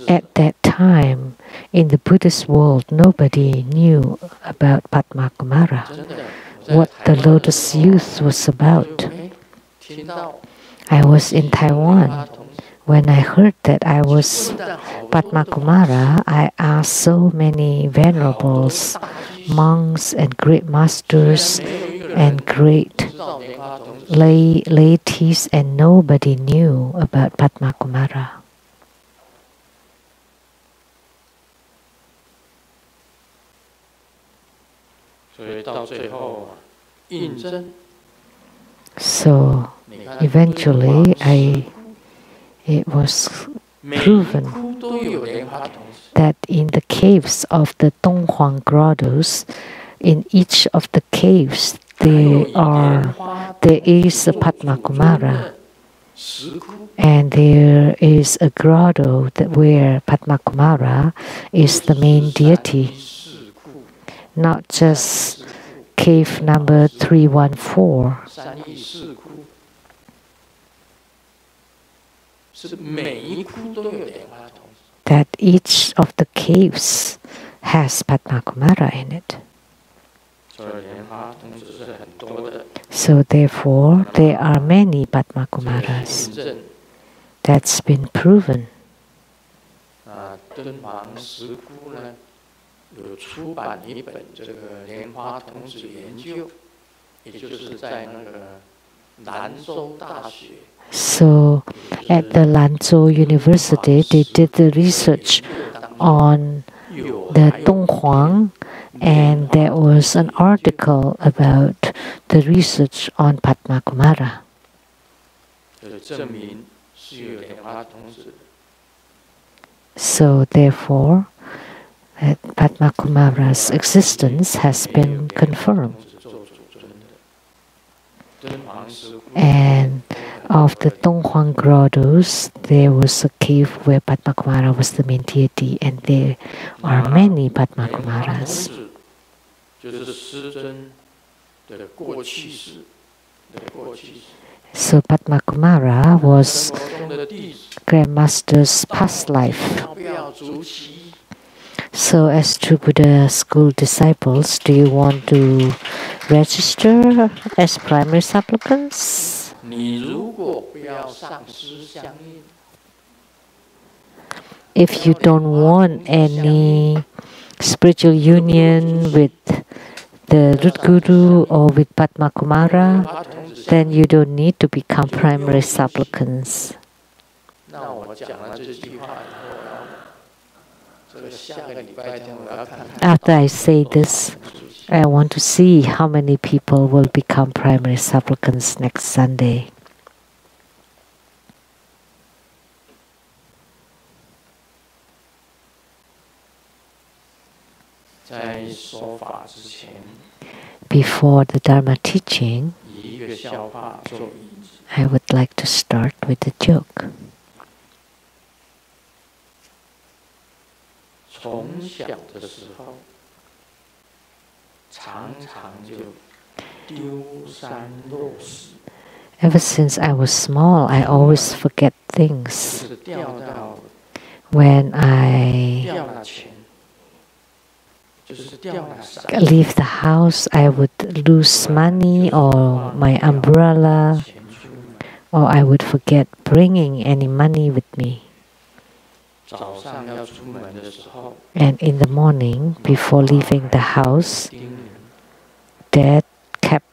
At that time, in the Buddhist world, nobody knew about Padmakumara, what the lotus youth was about. I was in Taiwan. When I heard that I was Padmakumara, I asked so many venerables, monks and great masters and great laities, and nobody knew about Padmakumara. So eventually it was proven that in the caves of the Donghuang grottos, in each of the caves there is a Padmakumara, and there is a grotto where Padmakumara is the main deity, not just cave number 314. That each of the caves has Padmakumara in it. So therefore, there are many Padmakumaras. That's been proven. So at the Lanzhou University, they did the research on the Donghuang, and there was an article about the research on Padmakumara. So therefore, Padmakumara's existence has been confirmed. And of the Donghuang grottos, there was a cave where Padmakumara was the main deity, and there are many Padmakumaras. So Padmakumara was Grandmaster's past life. So as true Buddha school disciples, do you want to register as primary supplicants? If you don't want any spiritual union with the root guru or with Padmakumara, then you don't need to become primary supplicants. After I say this, I want to see how many people will become primary supplicants next Sunday. Before the Dharma teaching, I would like to start with a joke. Ever since I was small, I always forget things. When I leave the house, I would lose money or my umbrella, or I would forget bringing any money with me. And in the morning, before leaving the house, Dad kept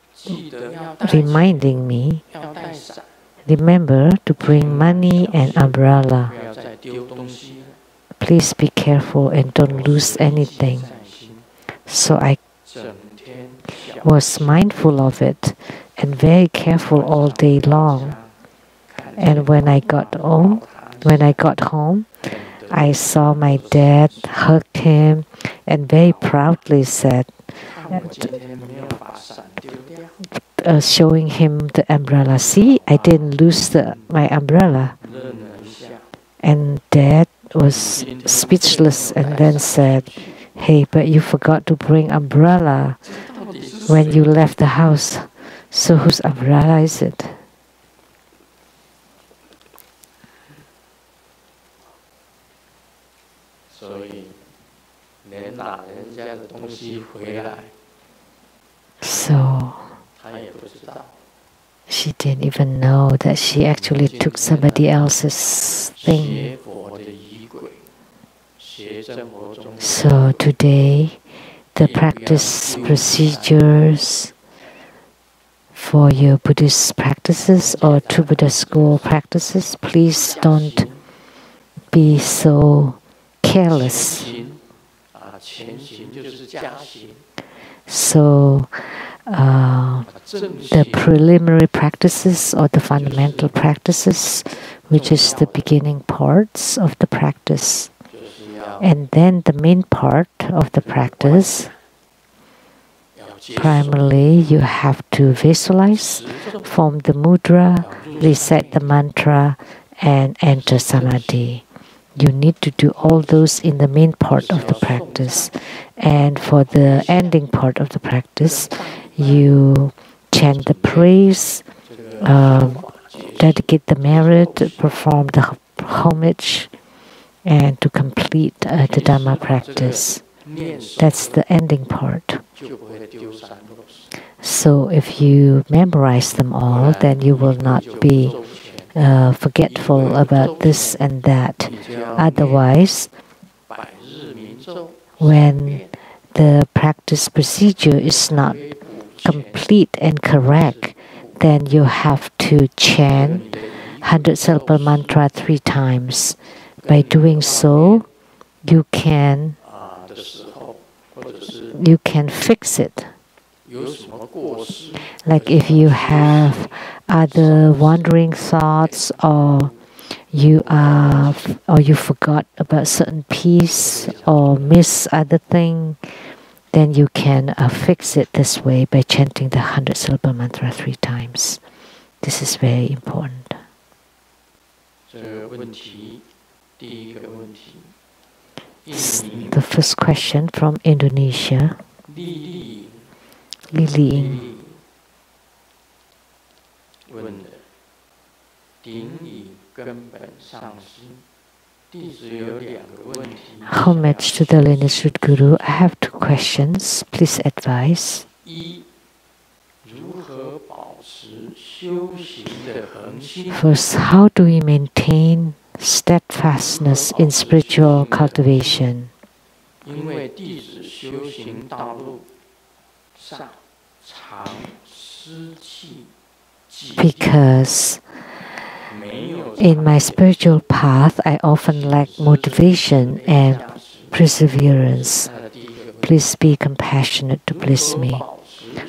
reminding me, remember to bring money and umbrella. Please be careful and don't lose anything. So I was mindful of it and very careful all day long. And when I got home, I saw my dad, hugged him, and very proudly said, showing him the umbrella, "See, I didn't lose my umbrella." And Dad was speechless and then said, "Hey, but you forgot to bring umbrella when you left the house. So whose umbrella is it?" So she didn't even know that she actually took somebody else's thing. So today, the practice procedures for your Buddhist practices or True Buddha School practices, please don't be so careless. So the preliminary practices or the fundamental practices, which is the beginning parts of the practice, and then the main part of the practice, primarily you have to visualize, form the mudra, recite the mantra, and enter samadhi. You need to do all those in the main part of the practice. And for the ending part of the practice, you chant the praise, dedicate the merit, perform the homage, and to complete the Dhamma practice. That's the ending part. So if you memorize them all, then you will not be forgetful about this and that. Otherwise, when the practice procedure is not complete and correct, then you have to chant 100 syllable mantra 3 times. By doing so, you can fix it. Like if you have other wandering thoughts, or you forgot about certain piece or miss other thing, then you can fix it this way by chanting the 100 syllable mantra 3 times. This is very important. The first question from Indonesia. Lili. Homage to the lineage Guru. I have 2 questions. Please advise. First, how do we maintain steadfastness in spiritual cultivation? Because in my spiritual path, I often lack motivation and perseverance. Please be compassionate to bless me.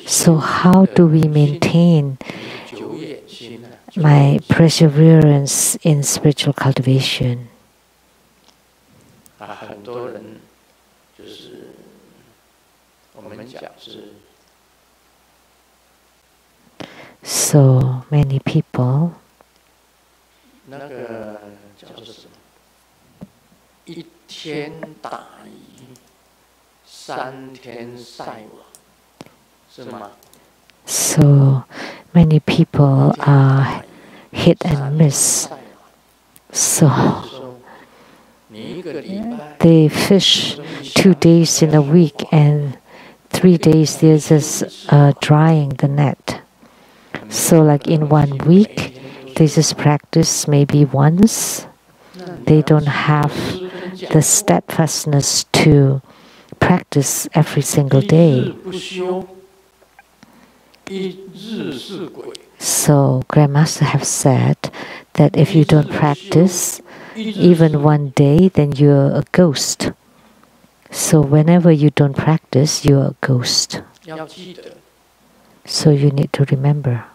So how do we maintain my perseverance in spiritual cultivation? So many people are hit and miss. So they fish 2 days in a week, and 3 days they're just drying the net. So like in 1 week, they just practice maybe once. They don't have the steadfastness to practice every single day. So Grandmaster have said that if you don't practice even 1 day, then you're a ghost. So whenever you don't practice, you're a ghost. So you need to remember.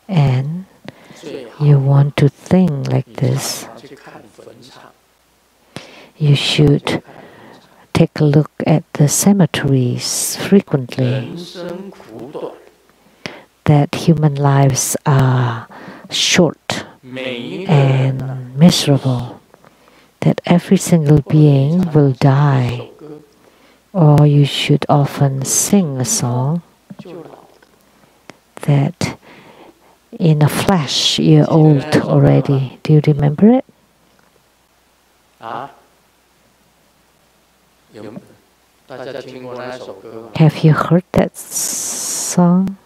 And you want to think like this. You should take a look at the cemeteries frequently. That human lives are short and miserable. That every single being will die. Or you should often sing a song that in a flash you're old already. Do you remember it? Have you heard that song?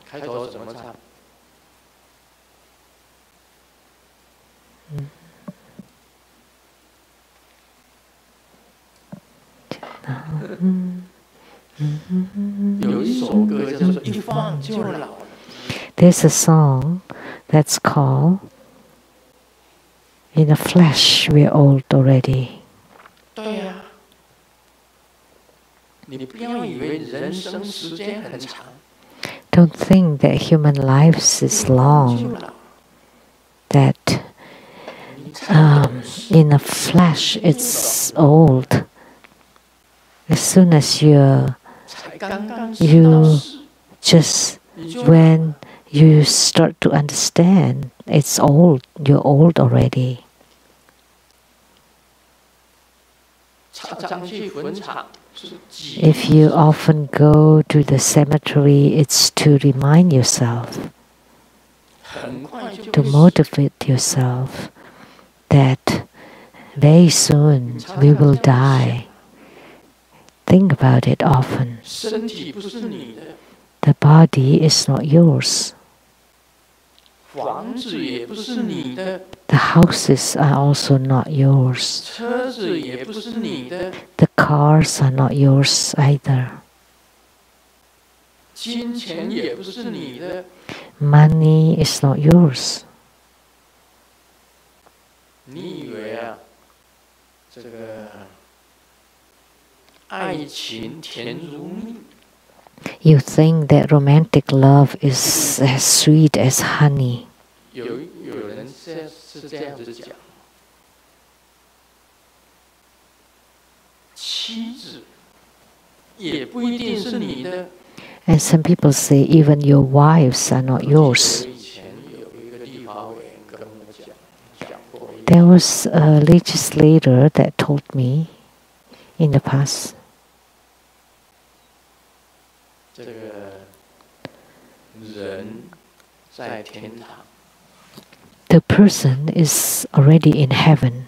There's a song that's called "In a Flash We're Old Already." Don't think that human lives is long. That in a flash it's old. As soon as when you start to understand, it's old. You're old already. If you often go to the cemetery, it's to remind yourself, to motivate yourself that very soon we will die. Think about it often. The body is not yours. The houses are also not yours. The cars are not yours either. Money is not yours. You think that romantic love is as sweet as honey. And some people say even your wives are not yours. There was a legislator that told me in the past, the person is already in heaven.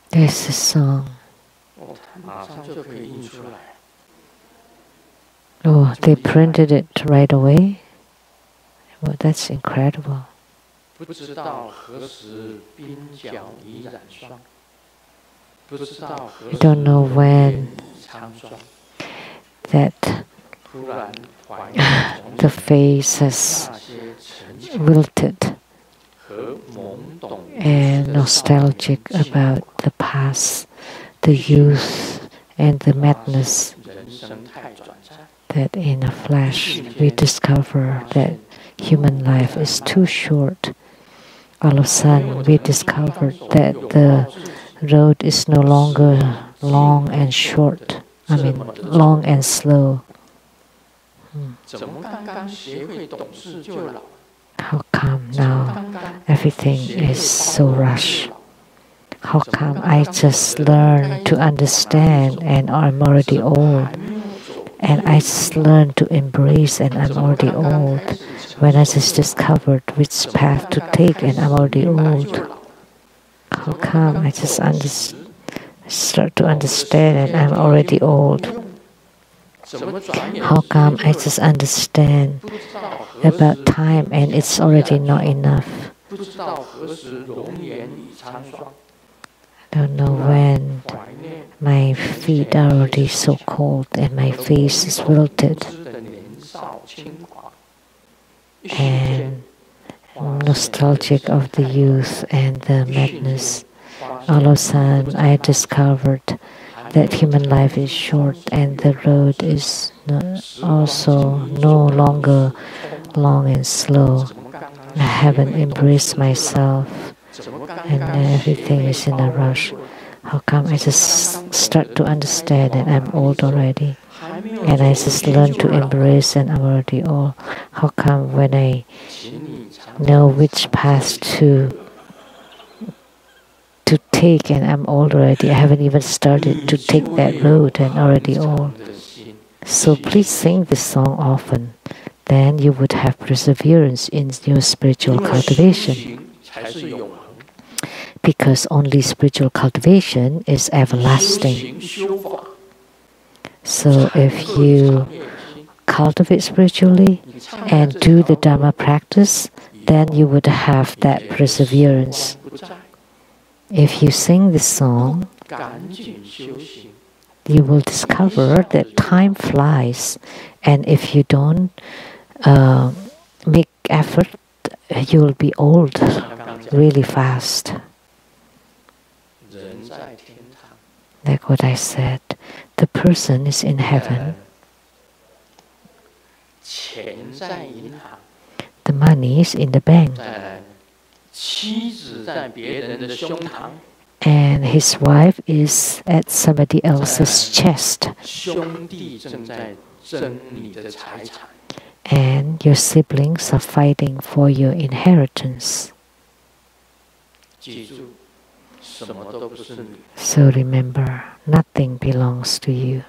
There's a song. Oh, they printed it right away? Well, that's incredible. You don't know when that the face has wilted and nostalgic about the past, the youth and the madness, that in a flash we discover that human life is too short. All of a sudden we discovered that the road is no longer long and short, long and slow. How come now everything is so rushed? How come I just learned to understand and I'm already old? And I just learned to embrace and I'm already old. When I just discovered which path to take and I'm already old. How come I just start to understand and I'm already old? How come I just understand about time and it's already not enough? I don't know when my feet are already so cold and my face is wilted. And nostalgic of the youth and the madness. All of a sudden I discovered that human life is short and the road is also no longer long and slow. I haven't embraced myself and everything is in a rush. How come I just start to understand and I'm old already? And I just learn to embrace and I'm already old. How come when I know which path to take and I'm old already, I haven't even started to take that road and already old. So please sing this song often. Then you would have perseverance in your spiritual cultivation. Because only spiritual cultivation is everlasting. So if you cultivate spiritually and do the Dharma practice, then you would have that perseverance. If you sing this song, you will discover that time flies, and if you don't make effort, you will be old really fast. Like what I said, the person is in heaven. The money is in the bank. And his wife is at somebody else's chest. And your siblings are fighting for your inheritance. So remember, nothing belongs to you.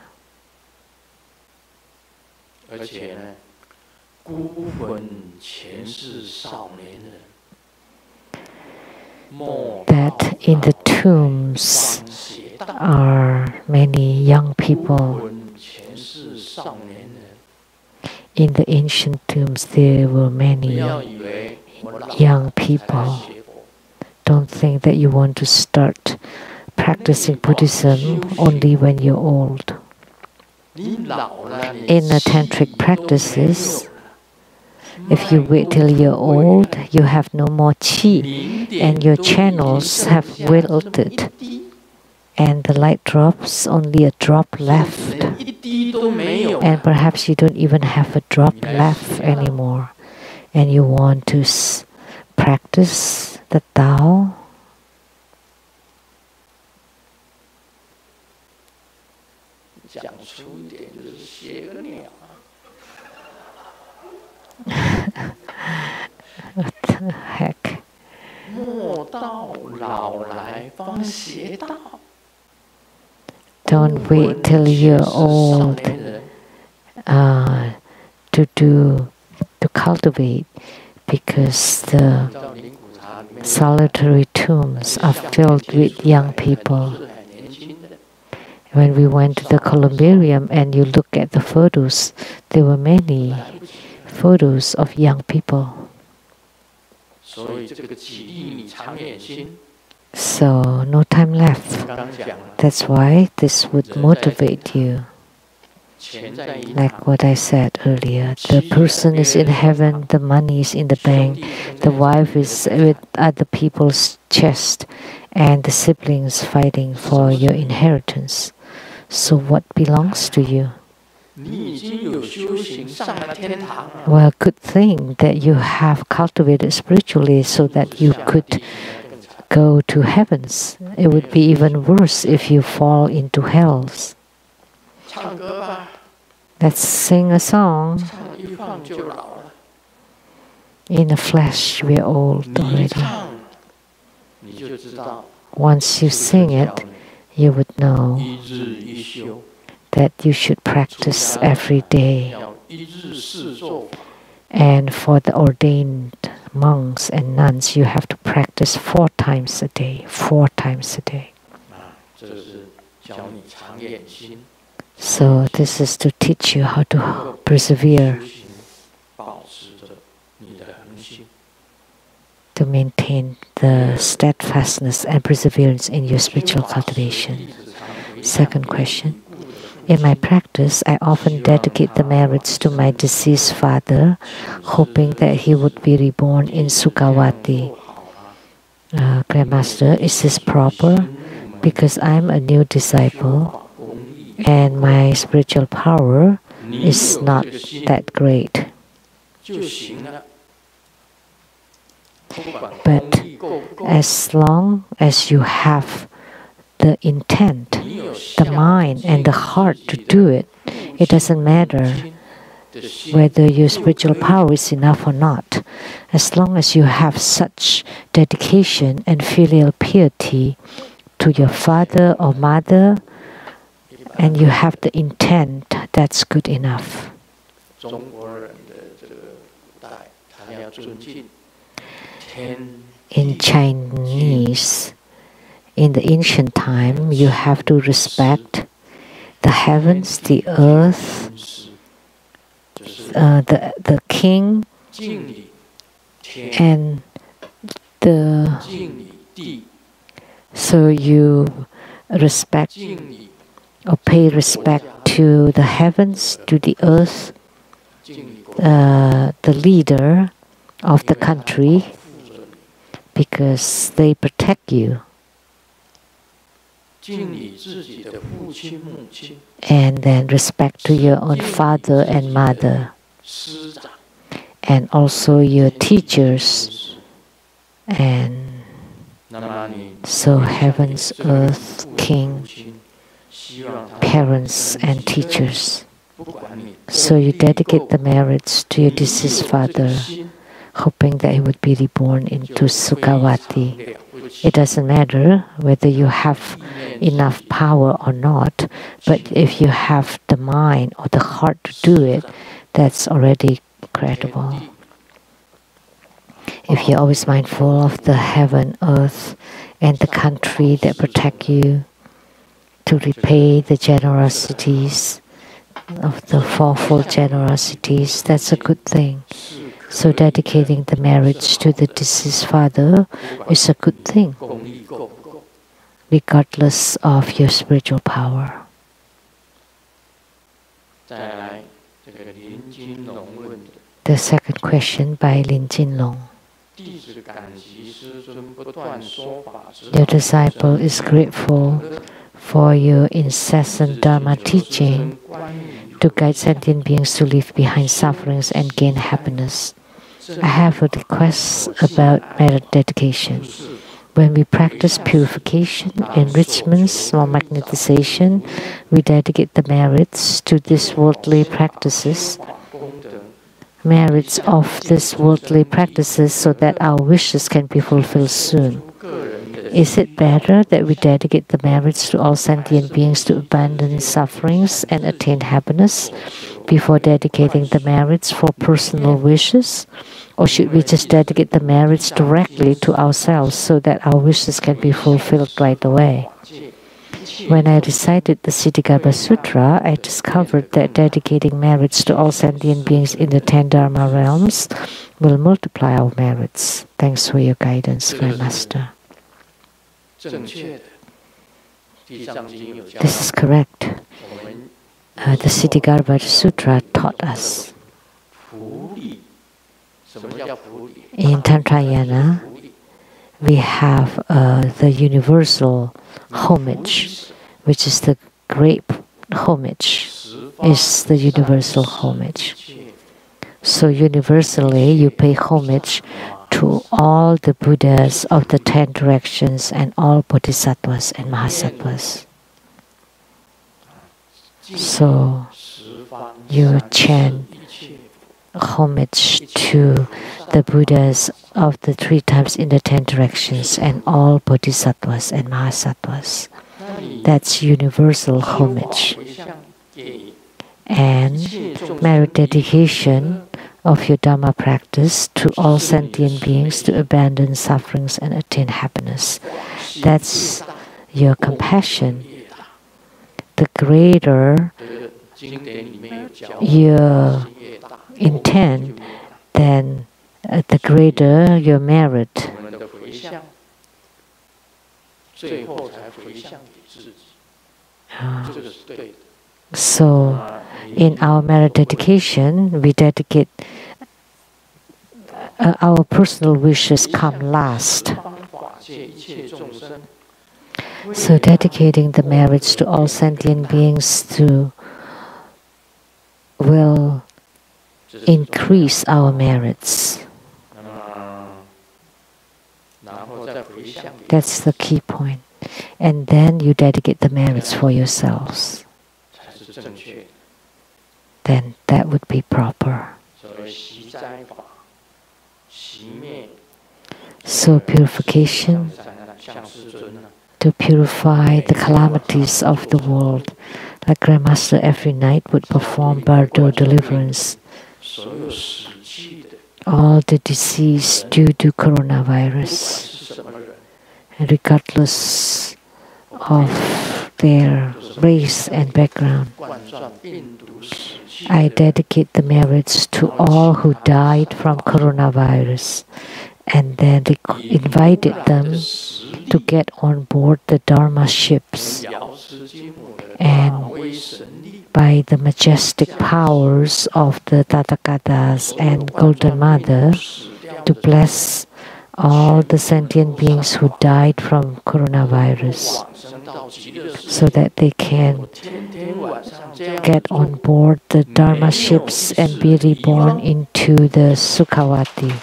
that in the tombs are many young people. In the ancient tombs, there were many young people. Don't think that you want to start practicing Buddhism only when you're old. In the tantric practices, if you wait till you're old, you have no more chi, and your channels have wilted, and the light drops, only a drop left, and perhaps you don't even have a drop left anymore, and you want to practice the Tao. What the heck? Don't wait till you're old to cultivate, because the solitary tombs are filled with young people. When we went to the columbarium and you look at the photos, there were many photos of young people. So no time left. That's why this would motivate you. Like what I said earlier, the person is in heaven, the money is in the bank, the wife is with other people's chest, and the siblings fighting for your inheritance. So what belongs to you? Well, good thing that you have cultivated spiritually so that you could go to heavens. It would be even worse if you fall into hells. Let's sing a song. In the flesh, we're old already. Once you sing it, you would know that you should practice every day. And for the ordained monks and nuns, you have to practice 4 times a day. 4 times a day. So this is to teach you how to persevere, to maintain the steadfastness and perseverance in your spiritual cultivation. Second question. In my practice, I often dedicate the merits to my deceased father, hoping that he would be reborn in Sukhavati. Grandmaster, is this proper? Because I'm a new disciple and my spiritual power is not that great. But as long as you have the intent, the mind, and the heart to do it, it doesn't matter whether your spiritual power is enough or not. As long as you have such dedication and filial piety to your father or mother, and you have the intent, that's good enough. In Chinese, in the ancient time, you have to respect the heavens, the earth, the king, and so you respect or pay respect to the heavens, to the earth, the leader of the country, because they protect you. And then respect to your own father and mother, and also your teachers, and so heavens, earth, king, parents and teachers. So you dedicate the merits to your deceased father, hoping that he would be reborn into Sukhavati. It doesn't matter whether you have enough power or not, but if you have the mind or the heart to do it, that's already credible. if you're always mindful of the heaven, earth, and the country that protect you, to repay the generosities of the fourfold generosities, that's a good thing. So dedicating the marriage to the deceased father is a good thing, regardless of your spiritual power. The second question by Lin Jin Long. Your disciple is grateful for your incessant Dharma teaching to guide sentient beings to leave behind sufferings and gain happiness. I have a request about merit dedication. When we practice purification, enrichments, or magnetization, we dedicate the merits to these worldly practices, so that our wishes can be fulfilled soon. Is it better that we dedicate the merits to all sentient beings to abandon sufferings and attain happiness before dedicating the merits for personal wishes? Or should we just dedicate the merits directly to ourselves so that our wishes can be fulfilled right away? When I recited the Ksitigarbha Sutra, I discovered that dedicating merits to all sentient beings in the 10 Dharma realms will multiply our merits. Thanks for your guidance, Grand Master. This is correct. The Ksitigarbha Sutra taught us. In Tantrayana, we have the universal homage, which is the great homage, is the universal homage. So universally, you pay homage to all the Buddhas of the 10 directions and all Bodhisattvas and Mahasattvas. So you chant homage to the Buddhas of the 3 types in the 10 directions and all Bodhisattvas and Mahasattvas. That's universal homage. And merit dedication of your Dhamma practice to all sentient beings to abandon sufferings and attain happiness. That's your compassion. The greater your intent, then the greater your merit. So, in our merit dedication, we dedicate our personal wishes come last. So, dedicating the merits to all sentient beings will increase our merits. That's the key point. And then you dedicate the merits for yourselves. Then that would be proper. So purification, to purify the calamities of the world. Like Grandmaster every night would perform bardo deliverance. All the disease due to coronavirus, regardless of their race and background. I dedicate the merits to all who died from coronavirus, and then invited them to get on board the Dharma ships, and by the majestic powers of the Tathagatas and Golden Mother, to bless all the sentient beings who died from coronavirus, so that they can get on board the Dharma ships and be reborn into the Sukhavati.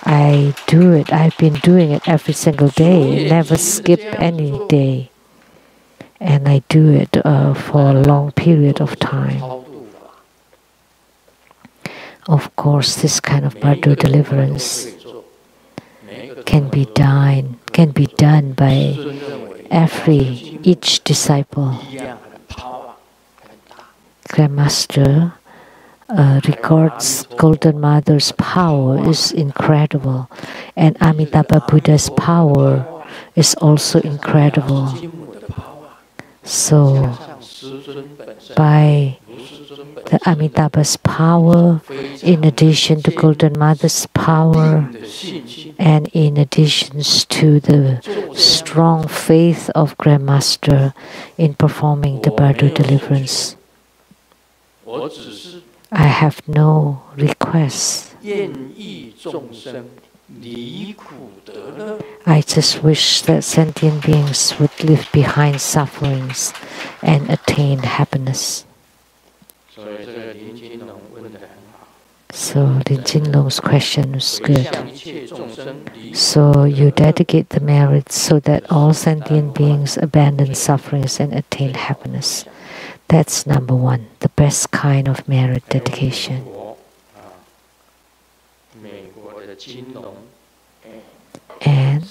I do it. I've been doing it every single day, never skip any day. And I do it for a long period of time. Of course, this kind of bardo deliverance can be done by each disciple. Grandmaster regards Golden Mother's power is incredible, and Amitabha Buddha's power is also incredible. So, by the Amitabha's power, in addition to Golden Mother's power, and in addition to the strong faith of Grandmaster in performing the Bardo deliverance, I have no requests. I just wish that sentient beings would leave behind sufferings and attain happiness. So Lin Jinlong's question was good. So you dedicate the merits so that all sentient beings abandon sufferings and attain happiness. That's number one, the best kind of merit dedication. And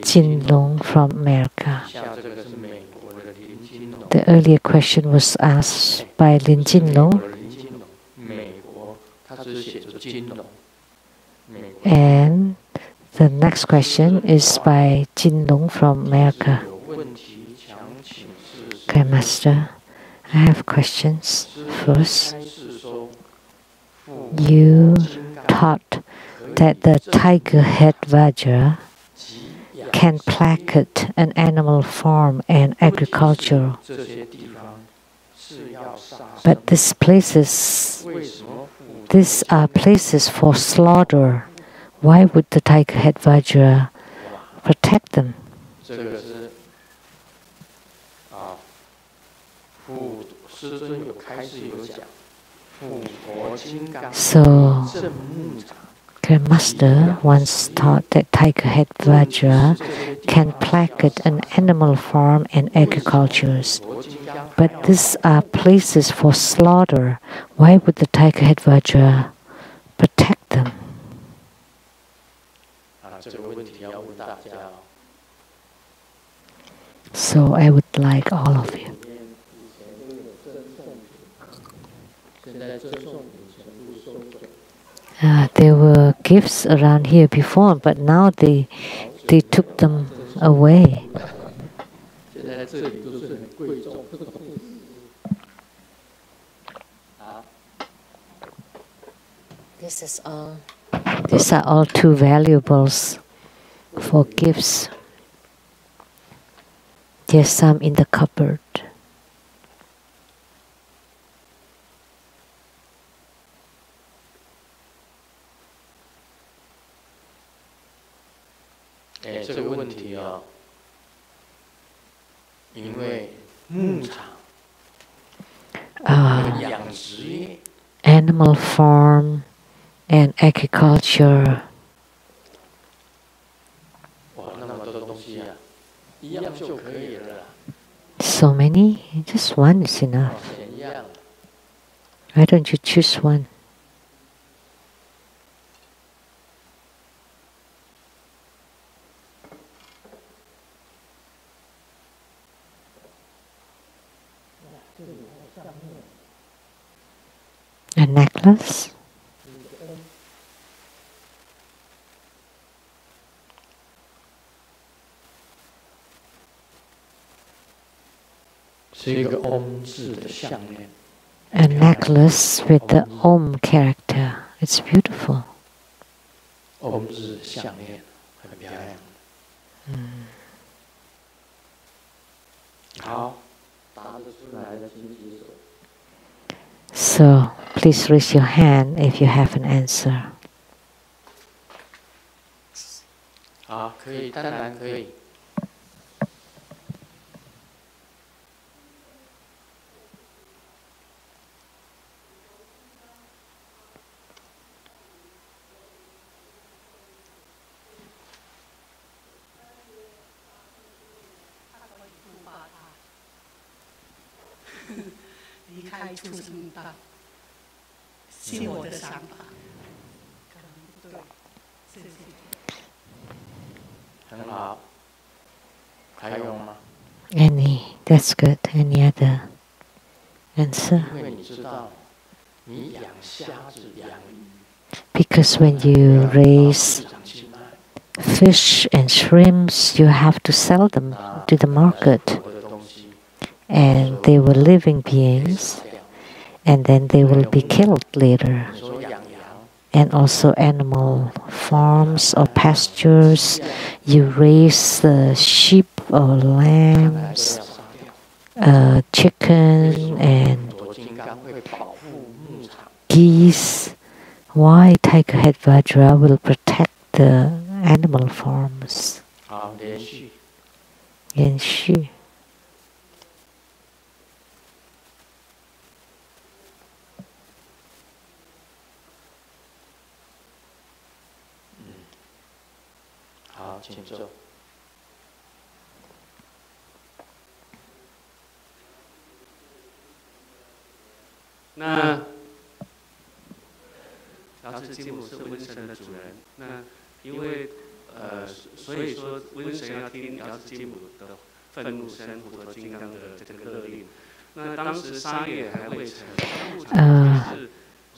Jinlong from America. The earlier question was asked by Lin Jinlong. And the next question is by Jinlong from America. Grandmaster, I have questions. First, you taught that the tiger head Vajra can placate an animal form and agriculture. But these are places for slaughter. Why would the tiger head Vajra protect them? So, Grandmaster once taught that tiger head Vajra can placate an animal farm and agricultures. But these are places for slaughter. Why would the tiger head Vajra protect them? So I would like all of you. There were gifts around here before, but now they took them away. These are all too valuables for gifts. There's some in the cupboard. Animal farm and agriculture. So many? Just one is enough. Why don't you choose one? A necklace? A necklace with the Om character. It's beautiful. So, please raise your hand if you have an answer. Any? That's good. Any other answer? Because when you raise fish and shrimps, you have to sell them to the market. And they were living beings, and then they will be killed later. And also animal farms or pastures, you raise sheep or lambs, chicken and geese. Why Tigerhead Vajra will protect the animal farms? Yan-shi.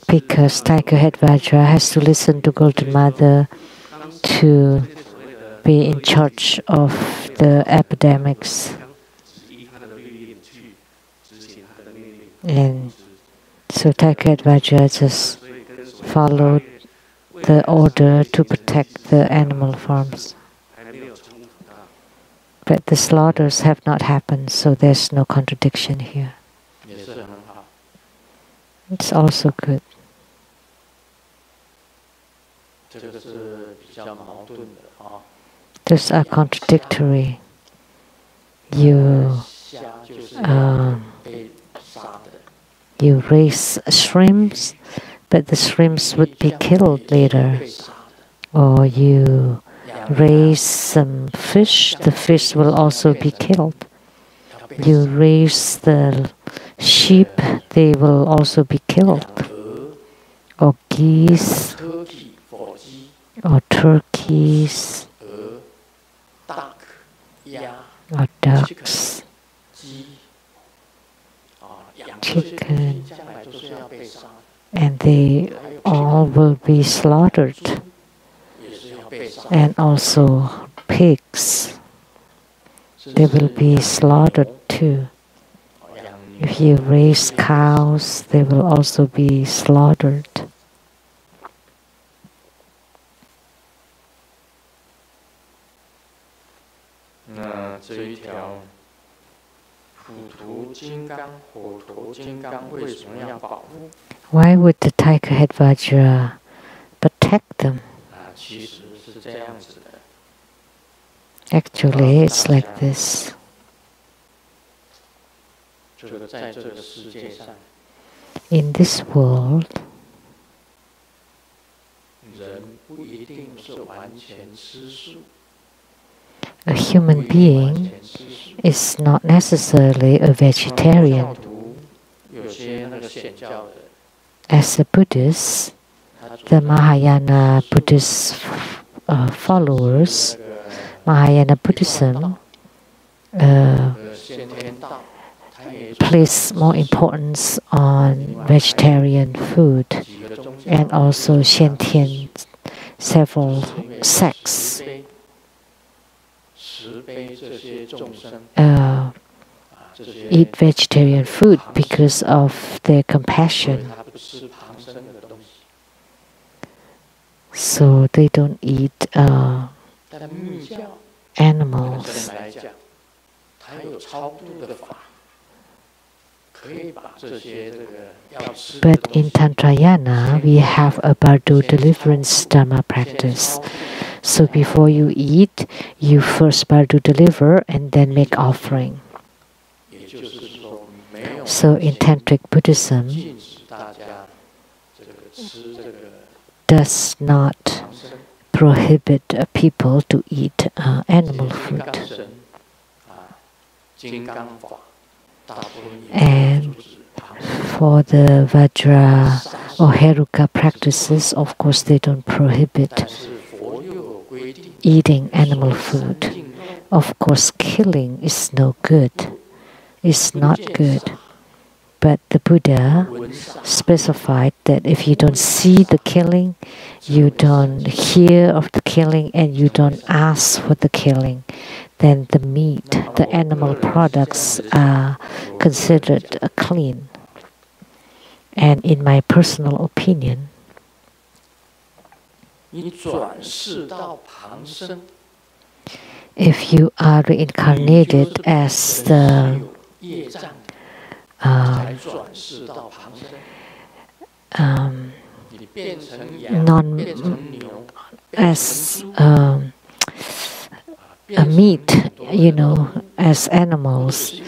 Because Tigerhead Vajra has to listen to Golden Mother to be in charge of the epidemics. And so Tigerhead Vajra just followed the order to protect the animal farms. But the slaughters have not happened, so there's no contradiction here. It's also good. Those are contradictory. You raise shrimps, but the shrimps would be killed later. Or you raise some fish, the fish will also be killed. You raise the sheep, they will also be killed. Or geese, or turkeys, or ducks, chicken, and they all will be slaughtered. And also pigs, they will be slaughtered too. If you raise cows, they will also be slaughtered. Why would the Tigerhead Vajra protect them? Actually, it's like this. In this world, a human being is not necessarily a vegetarian. As a Buddhist, the Mahayana Buddhist followers, Mahayana Buddhism place more importance on vegetarian food and also Shantian, several sects eat vegetarian food because of their compassion. So they don't eat animals. But in Tantrayana, we have a bardo deliverance dharma practice. So before you eat, you first bardo deliver and then make offering. So in Tantric Buddhism, does not prohibit people to eat animal food. And for the Vajra or Heruka practices, of course, they don't prohibit eating animal food. Of course, killing is no good. It's not good. But the Buddha specified that if you don't see the killing, you don't hear of the killing, and you don't ask for the killing, then the meat, the animal products are considered clean. And in my personal opinion, if you are reincarnated as the a meat, as animals,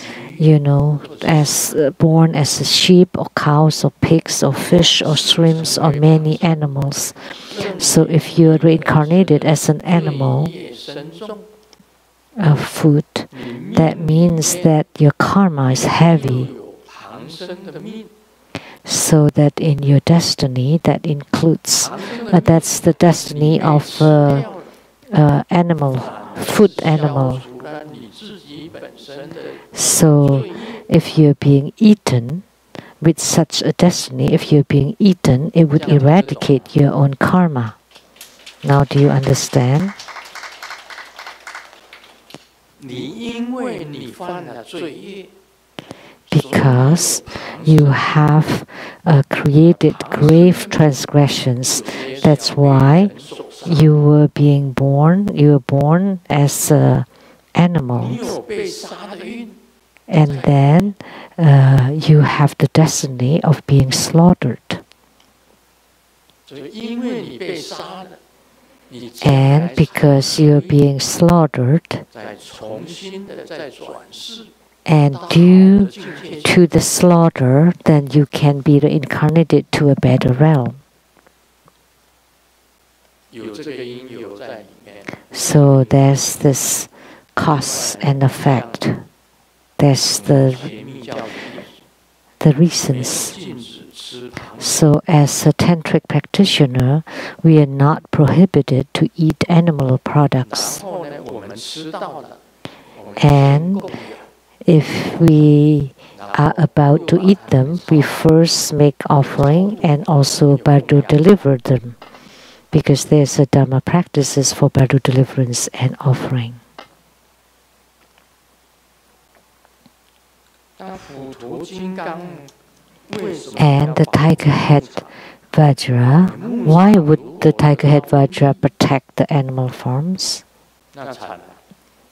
as born as a sheep or cows or pigs or fish or shrimps or many animals. So if you are reincarnated as an animal of food, that means that your karma is heavy. So that in your destiny, that includes, that's the destiny of animal, food animal. So if you're being eaten with such a destiny, if you're being eaten, it would eradicate your own karma. Now do you understand? Because you have created grave transgressions. That's why you were born as animals. And then you have the destiny of being slaughtered. And because you're being slaughtered, and due to the slaughter, then you can be reincarnated to a better realm. So there's this cause and effect. There's the reasons. So as a tantric practitioner, we are not prohibited to eat animal products. And if we are about to eat them, we first make offering and also bardo deliver them, because there's a Dharma practices for bardo deliverance and offering. And the tiger head Vajra, why would the tiger head Vajra protect the animal forms?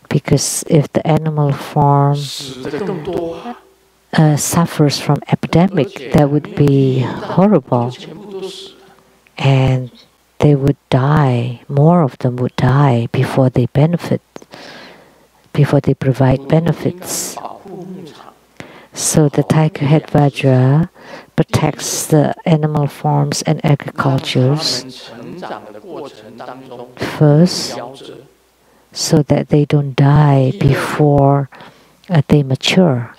Because if the animal form suffers from epidemic, that would be horrible. And they would die, more of them would die before they benefit, before they provide benefits. So the tiger head Vajra protects the animal forms and agricultures first, so that they don't die before they mature,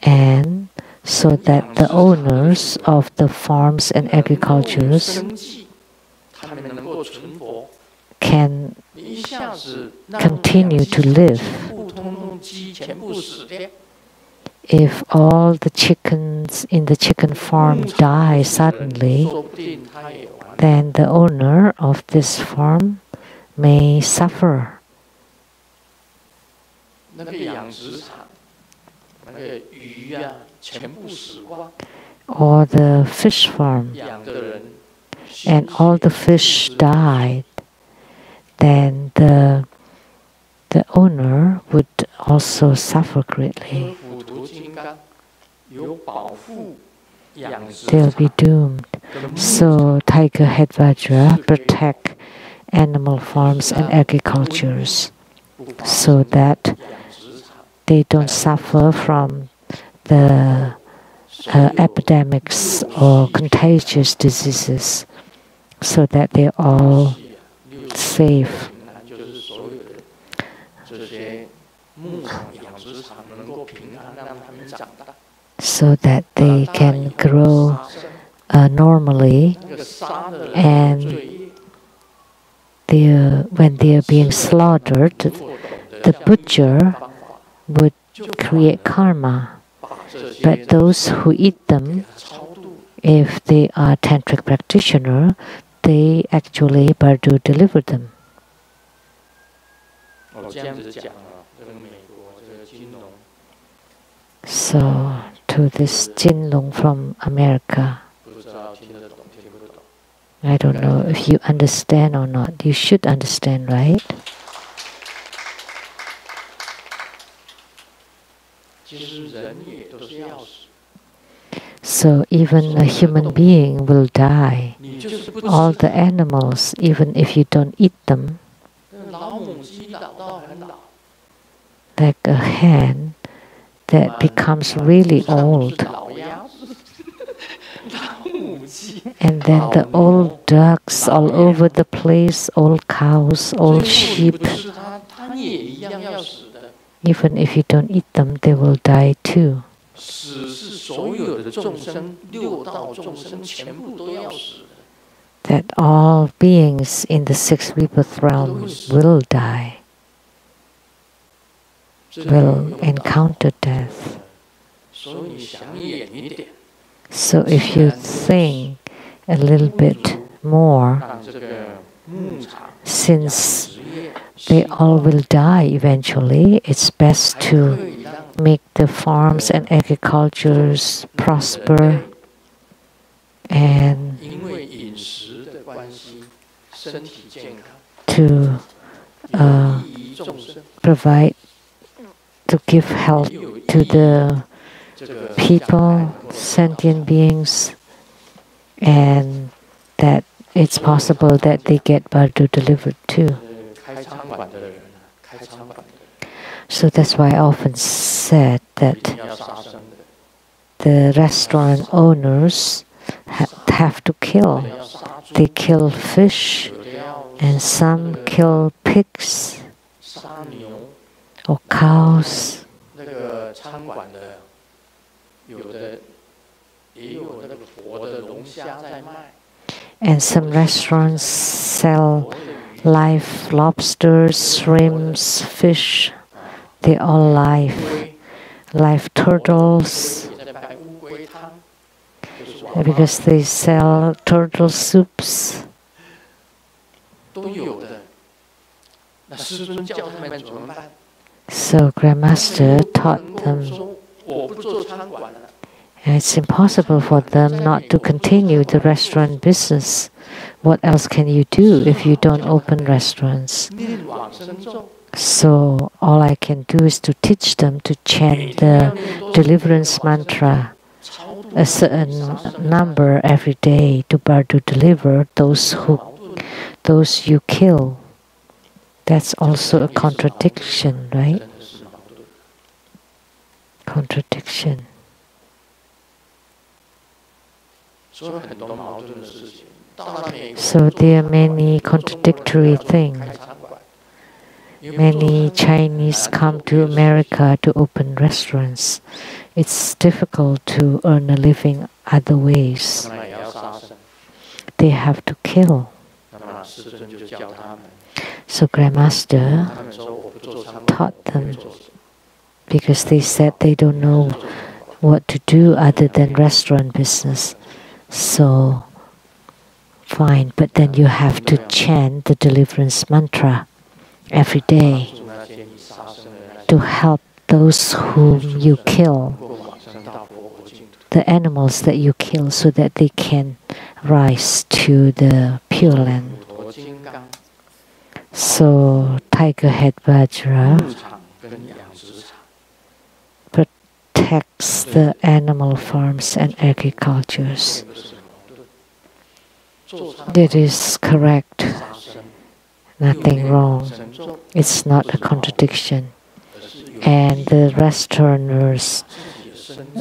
and so that the owners of the farms and agricultures can continue to live. If all the chickens in the chicken farm die suddenly, then the owner of this farm may suffer. Or the fish farm, and all the fish died, then the owner would also suffer greatly. They'll be doomed. So tiger head Vajra protect animal farms and agricultures, so that they don't suffer from the epidemics or contagious diseases, so that they're all safe. So that they can grow normally, and when they are being slaughtered, the butcher would create karma. But those who eat them, if they are tantric practitioner, they actually Bardo deliver them. So to this Jinlong from America, I don't know if you understand or not. You should understand, right? So even a human being will die. All the animals, even if you don't eat them, like a hen that becomes really old. And then the old ducks all over the place, old cows, old sheep. Even if you don't eat them, they will die too. That all beings in the sixth rebirth realm will die, will encounter death. So if you think a little bit more, since they all will die eventually, it's best to make the farms and agricultures prosper and to provide, to give help to the people, sentient beings, and that it's possible that they get Bardo delivered too. So that's why I often said that the restaurant owners have to kill. They kill fish, and some kill pigs or cows. And some restaurants sell live lobsters, shrimps, fish. They're all live. Live turtles. Because they sell turtle soups. So Grandmaster taught them. And it's impossible for them not to continue the restaurant business. What else can you do if you don't open restaurants? So all I can do is to teach them to chant the deliverance mantra, a certain number every day to Bardo deliver those you kill. That's also a contradiction, right? Contradiction. So there are many contradictory things. Many Chinese come to America to open restaurants. It's difficult to earn a living other ways. They have to kill. So Grandmaster taught them because they said they don't know what to do other than restaurant business. So fine, but then you have to chant the deliverance mantra every day to help those whom you kill, the animals that you kill, so that they can rise to the Pure Land. So Tiger Head Vajra protects the animal farms and agricultures. That is correct. Nothing wrong. It's not a contradiction. And the restauranteurs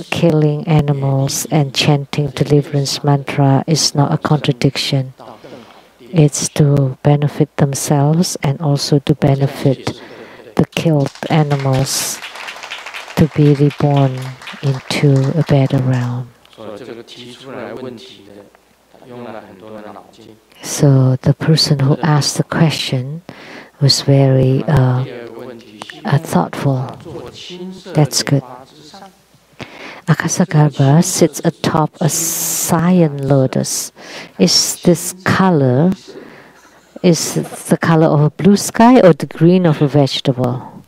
killing animals and chanting deliverance mantra is not a contradiction. It's to benefit themselves and also to benefit the killed animals to be reborn into a better realm. So the person who asked the question was very are thoughtful. That's good. Ksitigarbha sits atop a cyan lotus. Is this color, is the color of a blue sky or the green of a vegetable?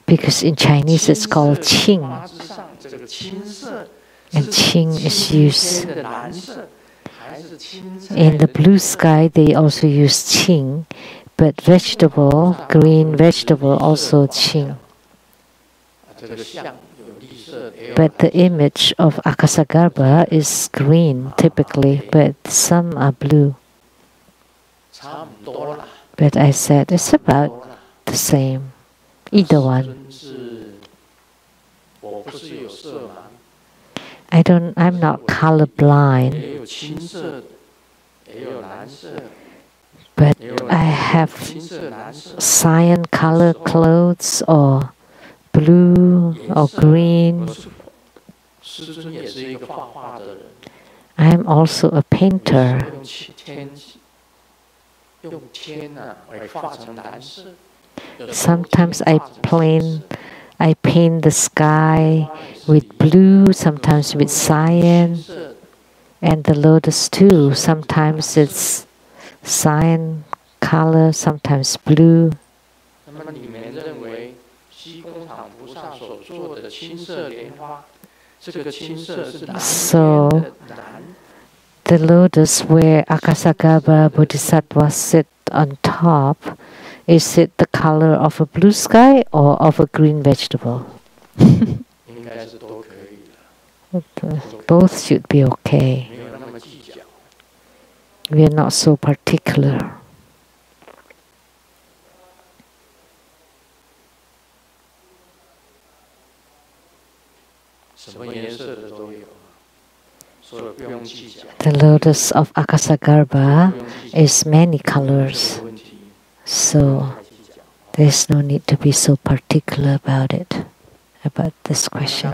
Because in Chinese it's called qing. And qing is used. In the blue sky they also use qing, but vegetable, green vegetable also qing. But the image of Ksitigarbha is green typically, but some are blue. But I said it's about the same, either one. I'm not colorblind, but I have cyan color clothes or blue or green. I am also a painter. Sometimes I paint the sky with blue, sometimes with cyan, and the lotus too. Sometimes it's cyan color, sometimes blue. So the lotus where Ksitigarbha Bodhisattva sit on top, is it the color of a blue sky or of a green vegetable? Both should be okay. We are not so particular. The lotus of Ksitigarbha is many colors, so there's no need to be so particular about it, about this question.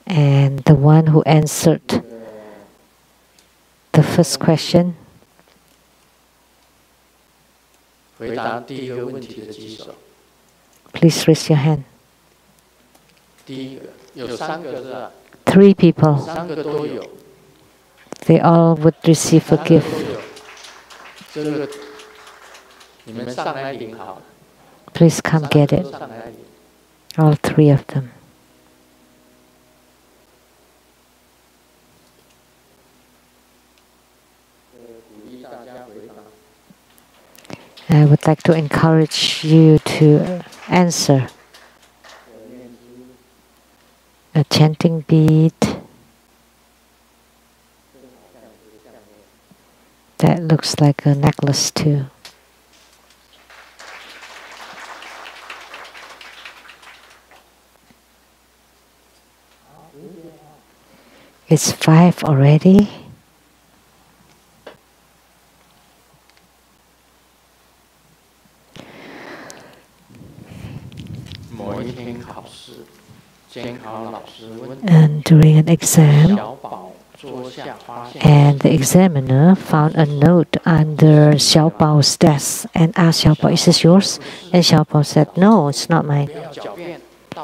And the one who answered the first question, please raise your hand. 3 people. They all would receive a gift. Please come get it. All 3 of them. I would like to encourage you to answer. A chanting bead. That looks like a necklace too. It's 5 already. And during an exam, and the examiner found a note under Xiaobao's desk and asked Xiaobao, "Is this yours?" And Xiaobao said, "No, it's not mine."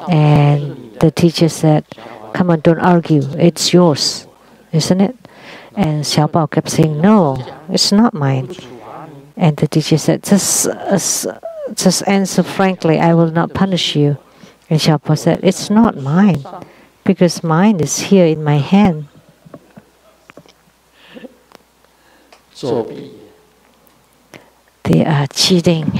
And the teacher said, "Come on, don't argue. It's yours, isn't it?" And Xiaobao kept saying, "No, it's not mine." And the teacher said, just answer frankly. I will not punish you." And Xiaobao said, "It's not mine, because mine is here in my hand." They are cheating.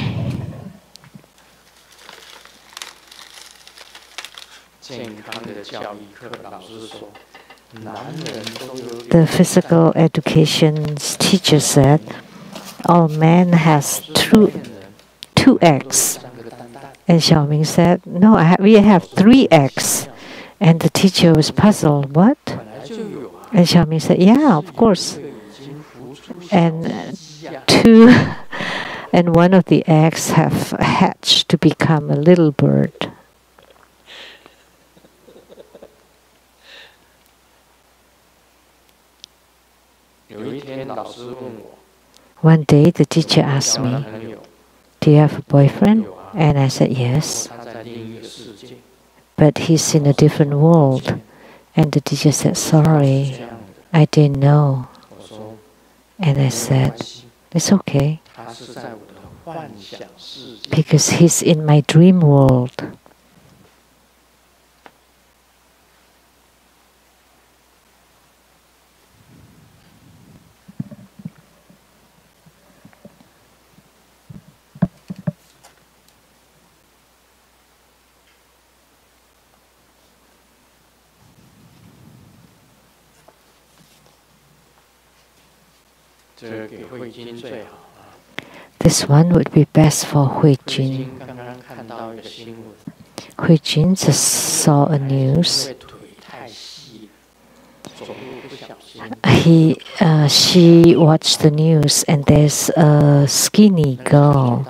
The physical education teacher said, all men has two eggs. And Xiaoming said, "No, we have 3 eggs." And the teacher was puzzled. "What?" And Xiaoming said, "Yeah, of course." And and one of the eggs have hatched to become a little bird. One day the teacher asked me, "Do you have a boyfriend?" And I said, "Yes." "But he's in a different world." And the teacher said, "Sorry, I didn't know." And I said, "It's okay, because he's in my dream world." This one would be best for Hui Jin. Hui Jin just saw a news. She watched the news, and there's a skinny girl,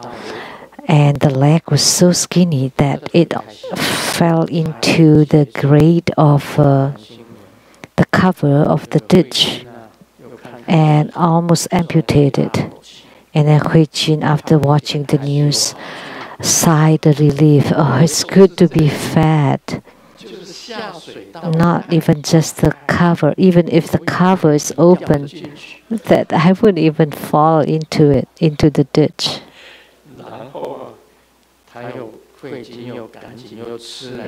and the leg was so skinny that it fell into the grate of the cover of the ditch and almost amputated. And then Hui Jin, after watching the news, sighed the relief. "Oh, it's good to be fat. Not even just the cover. Even if the cover is open, that I wouldn't even fall into it, into the ditch."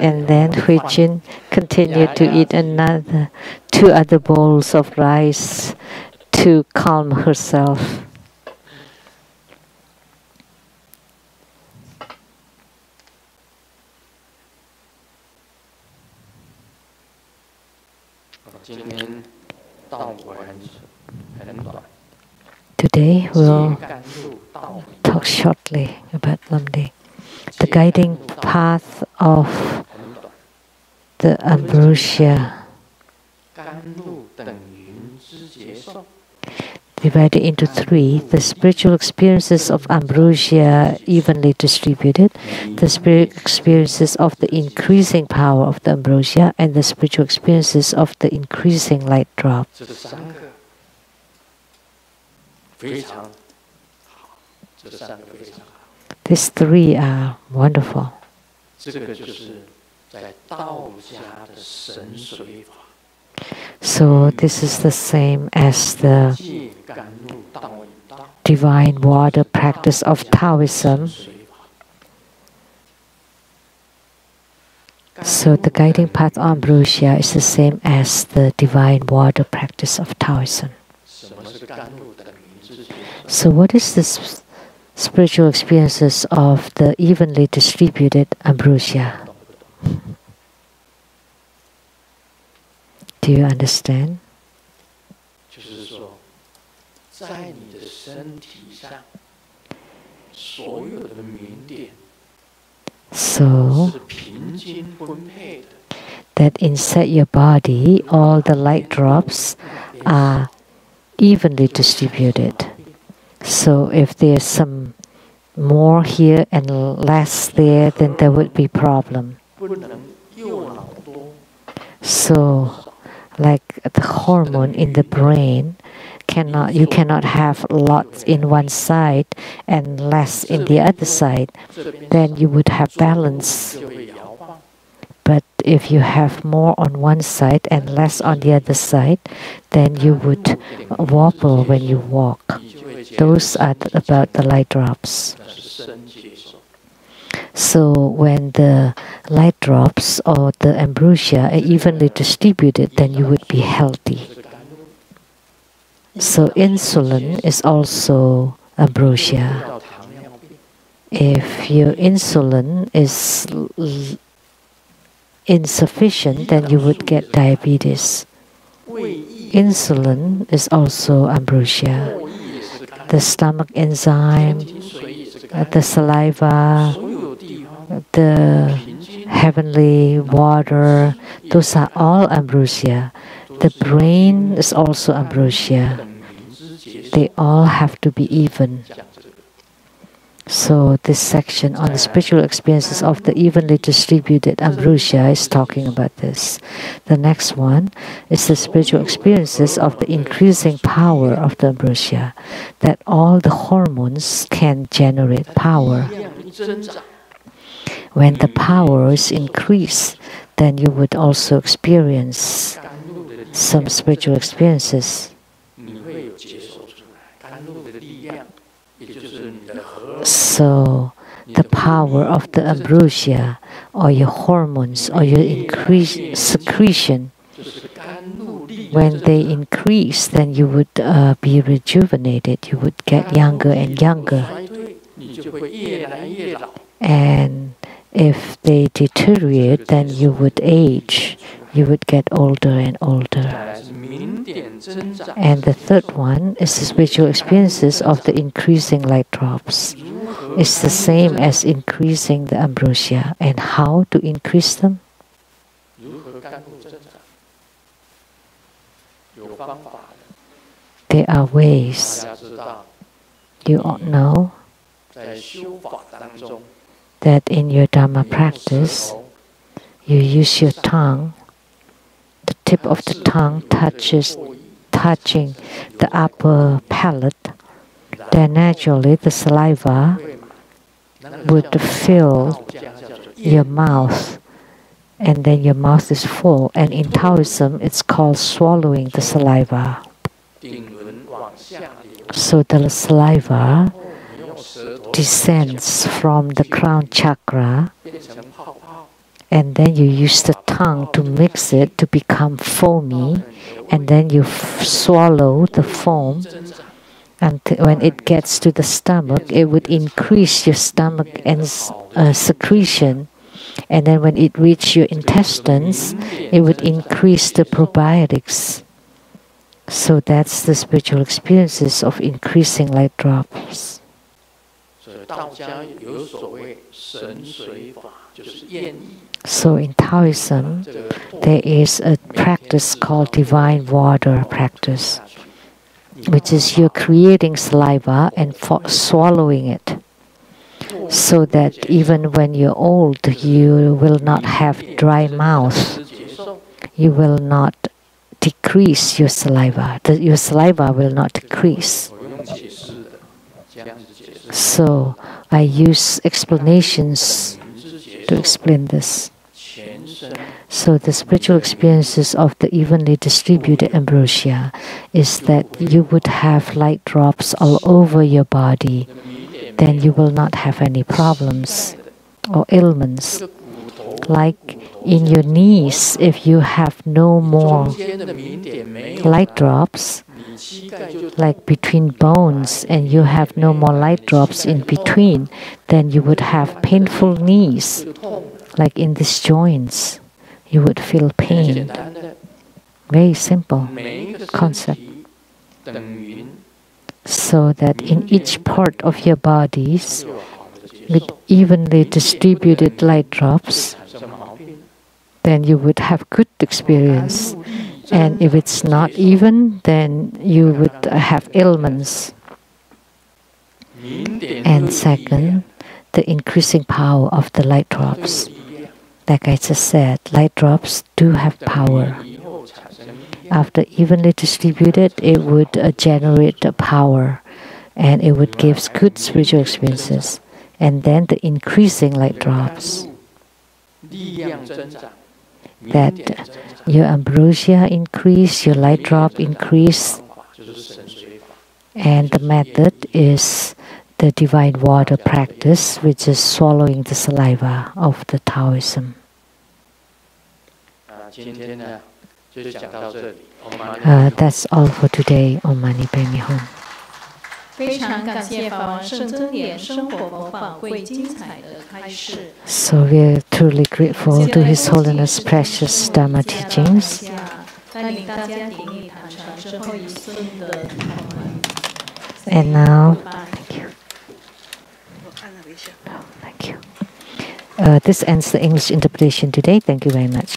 And then Hui Jin continued to eat two other bowls of rice to calm herself. Today we'll talk shortly about Lamdre, the guiding path of the Ambrosia, divided into three: the spiritual experiences of Ambrosia evenly distributed, the spiritual experiences of the increasing power of the Ambrosia, and the spiritual experiences of the increasing light drop. These three are wonderful. So this is the same as the divine water practice of Taoism. So the guiding path of Ambrosia is the same as the divine water practice of Taoism. So what is the spiritual experiences of the evenly distributed Ambrosia? Do you understand? So that inside your body, all the light drops are evenly distributed. So if there's some more here and less there, then there would be problem. So like the hormone in the brain, you cannot have lots in one side and less in the other side. Then you would have balance. But if you have more on one side and less on the other side, then you would wobble when you walk. Those are about the light drops. So when the light drops or the ambrosia are evenly distributed, then you would be healthy. So insulin is also ambrosia. If your insulin is insufficient, then you would get diabetes. Insulin is also ambrosia. The stomach enzyme, the saliva, the heavenly water, those are all ambrosia. The brain is also ambrosia. They all have to be even. So this section on the spiritual experiences of the evenly distributed ambrosia is talking about this. The next one is the spiritual experiences of the increasing power of the ambrosia, that all the hormones can generate power. When the powers increase, then you would also experience some spiritual experiences. So the power of the ambrosia, or your hormones, or your increased secretion, when they increase, then you would be rejuvenated. You would get younger and younger. And if they deteriorate, then you would age. You would get older and older. And the third one is the spiritual experiences of the increasing light drops. It's the same as increasing the ambrosia. And how to increase them? There are ways. You all know that in your Dharma practice, you use your tongue. The tip of the tongue touching the upper palate. Then naturally the saliva would fill your mouth, and then your mouth is full. And in Taoism, it's called swallowing the saliva. So the saliva descends from the crown chakra, and then you use the tongue to mix it to become foamy, and then you swallow the foam. And when it gets to the stomach, it would increase your stomach and secretion. And then when it reaches your intestines, it would increase the probiotics. So that's the spiritual experiences of increasing light drops. So in Taoism, there is a practice called divine water practice, which is you're creating saliva and swallowing it, so that even when you're old, you will not have dry mouth. You will not decrease your saliva. Your saliva will not decrease. So I use explanations to explain this. So the spiritual experiences of the evenly distributed ambrosia is that you would have light drops all over your body. Then you will not have any problems or ailments. Like in your knees, if you have no more light drops, like between bones, and you have no more light drops in between, then you would have painful knees. Like in these joints, you would feel pain. Very simple concept. So that in each part of your bodies, with evenly distributed light drops, then you would have good experience. And if it's not even, then you would have ailments. And second, the increasing power of the light drops. Like I just said, light drops do have power. After evenly distributed, it would generate the power, and it would give good spiritual experiences. And then the increasing light drops, that your ambrosia increase, your light drop increase, and the method is the divine water practice, which is swallowing the saliva of the Taoism. That's all for today. Om Mani Padme Hum. 非常感谢法王圣真言生活佛宝贵精彩的开示。 So we are truly grateful to His Holiness' precious Dharma teachings. 带领大家顶礼坛禅之后一尊的法门。 And now, thank you. This ends the English interpretation today. Thank you very much.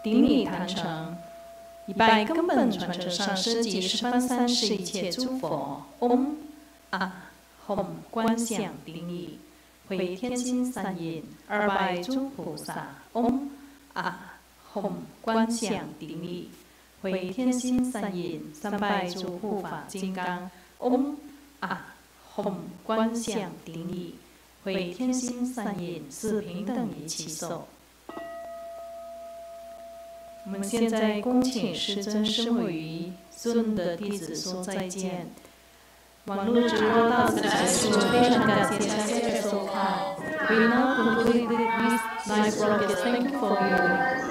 顶礼坛城，以拜根本传承上师及十方三世一切诸佛。嗡啊吽观想顶礼，回天心三印200诸菩萨。嗡啊吽观想顶礼，回天心三印300诸护法金刚。嗡啊吽观想顶礼，回天心三印4平等一起手。我们现在恭请师尊师母与尊的弟子说再见。网络直播到此结束，非常感谢大家的收看。We now conclude this live broadcast. Thank you for your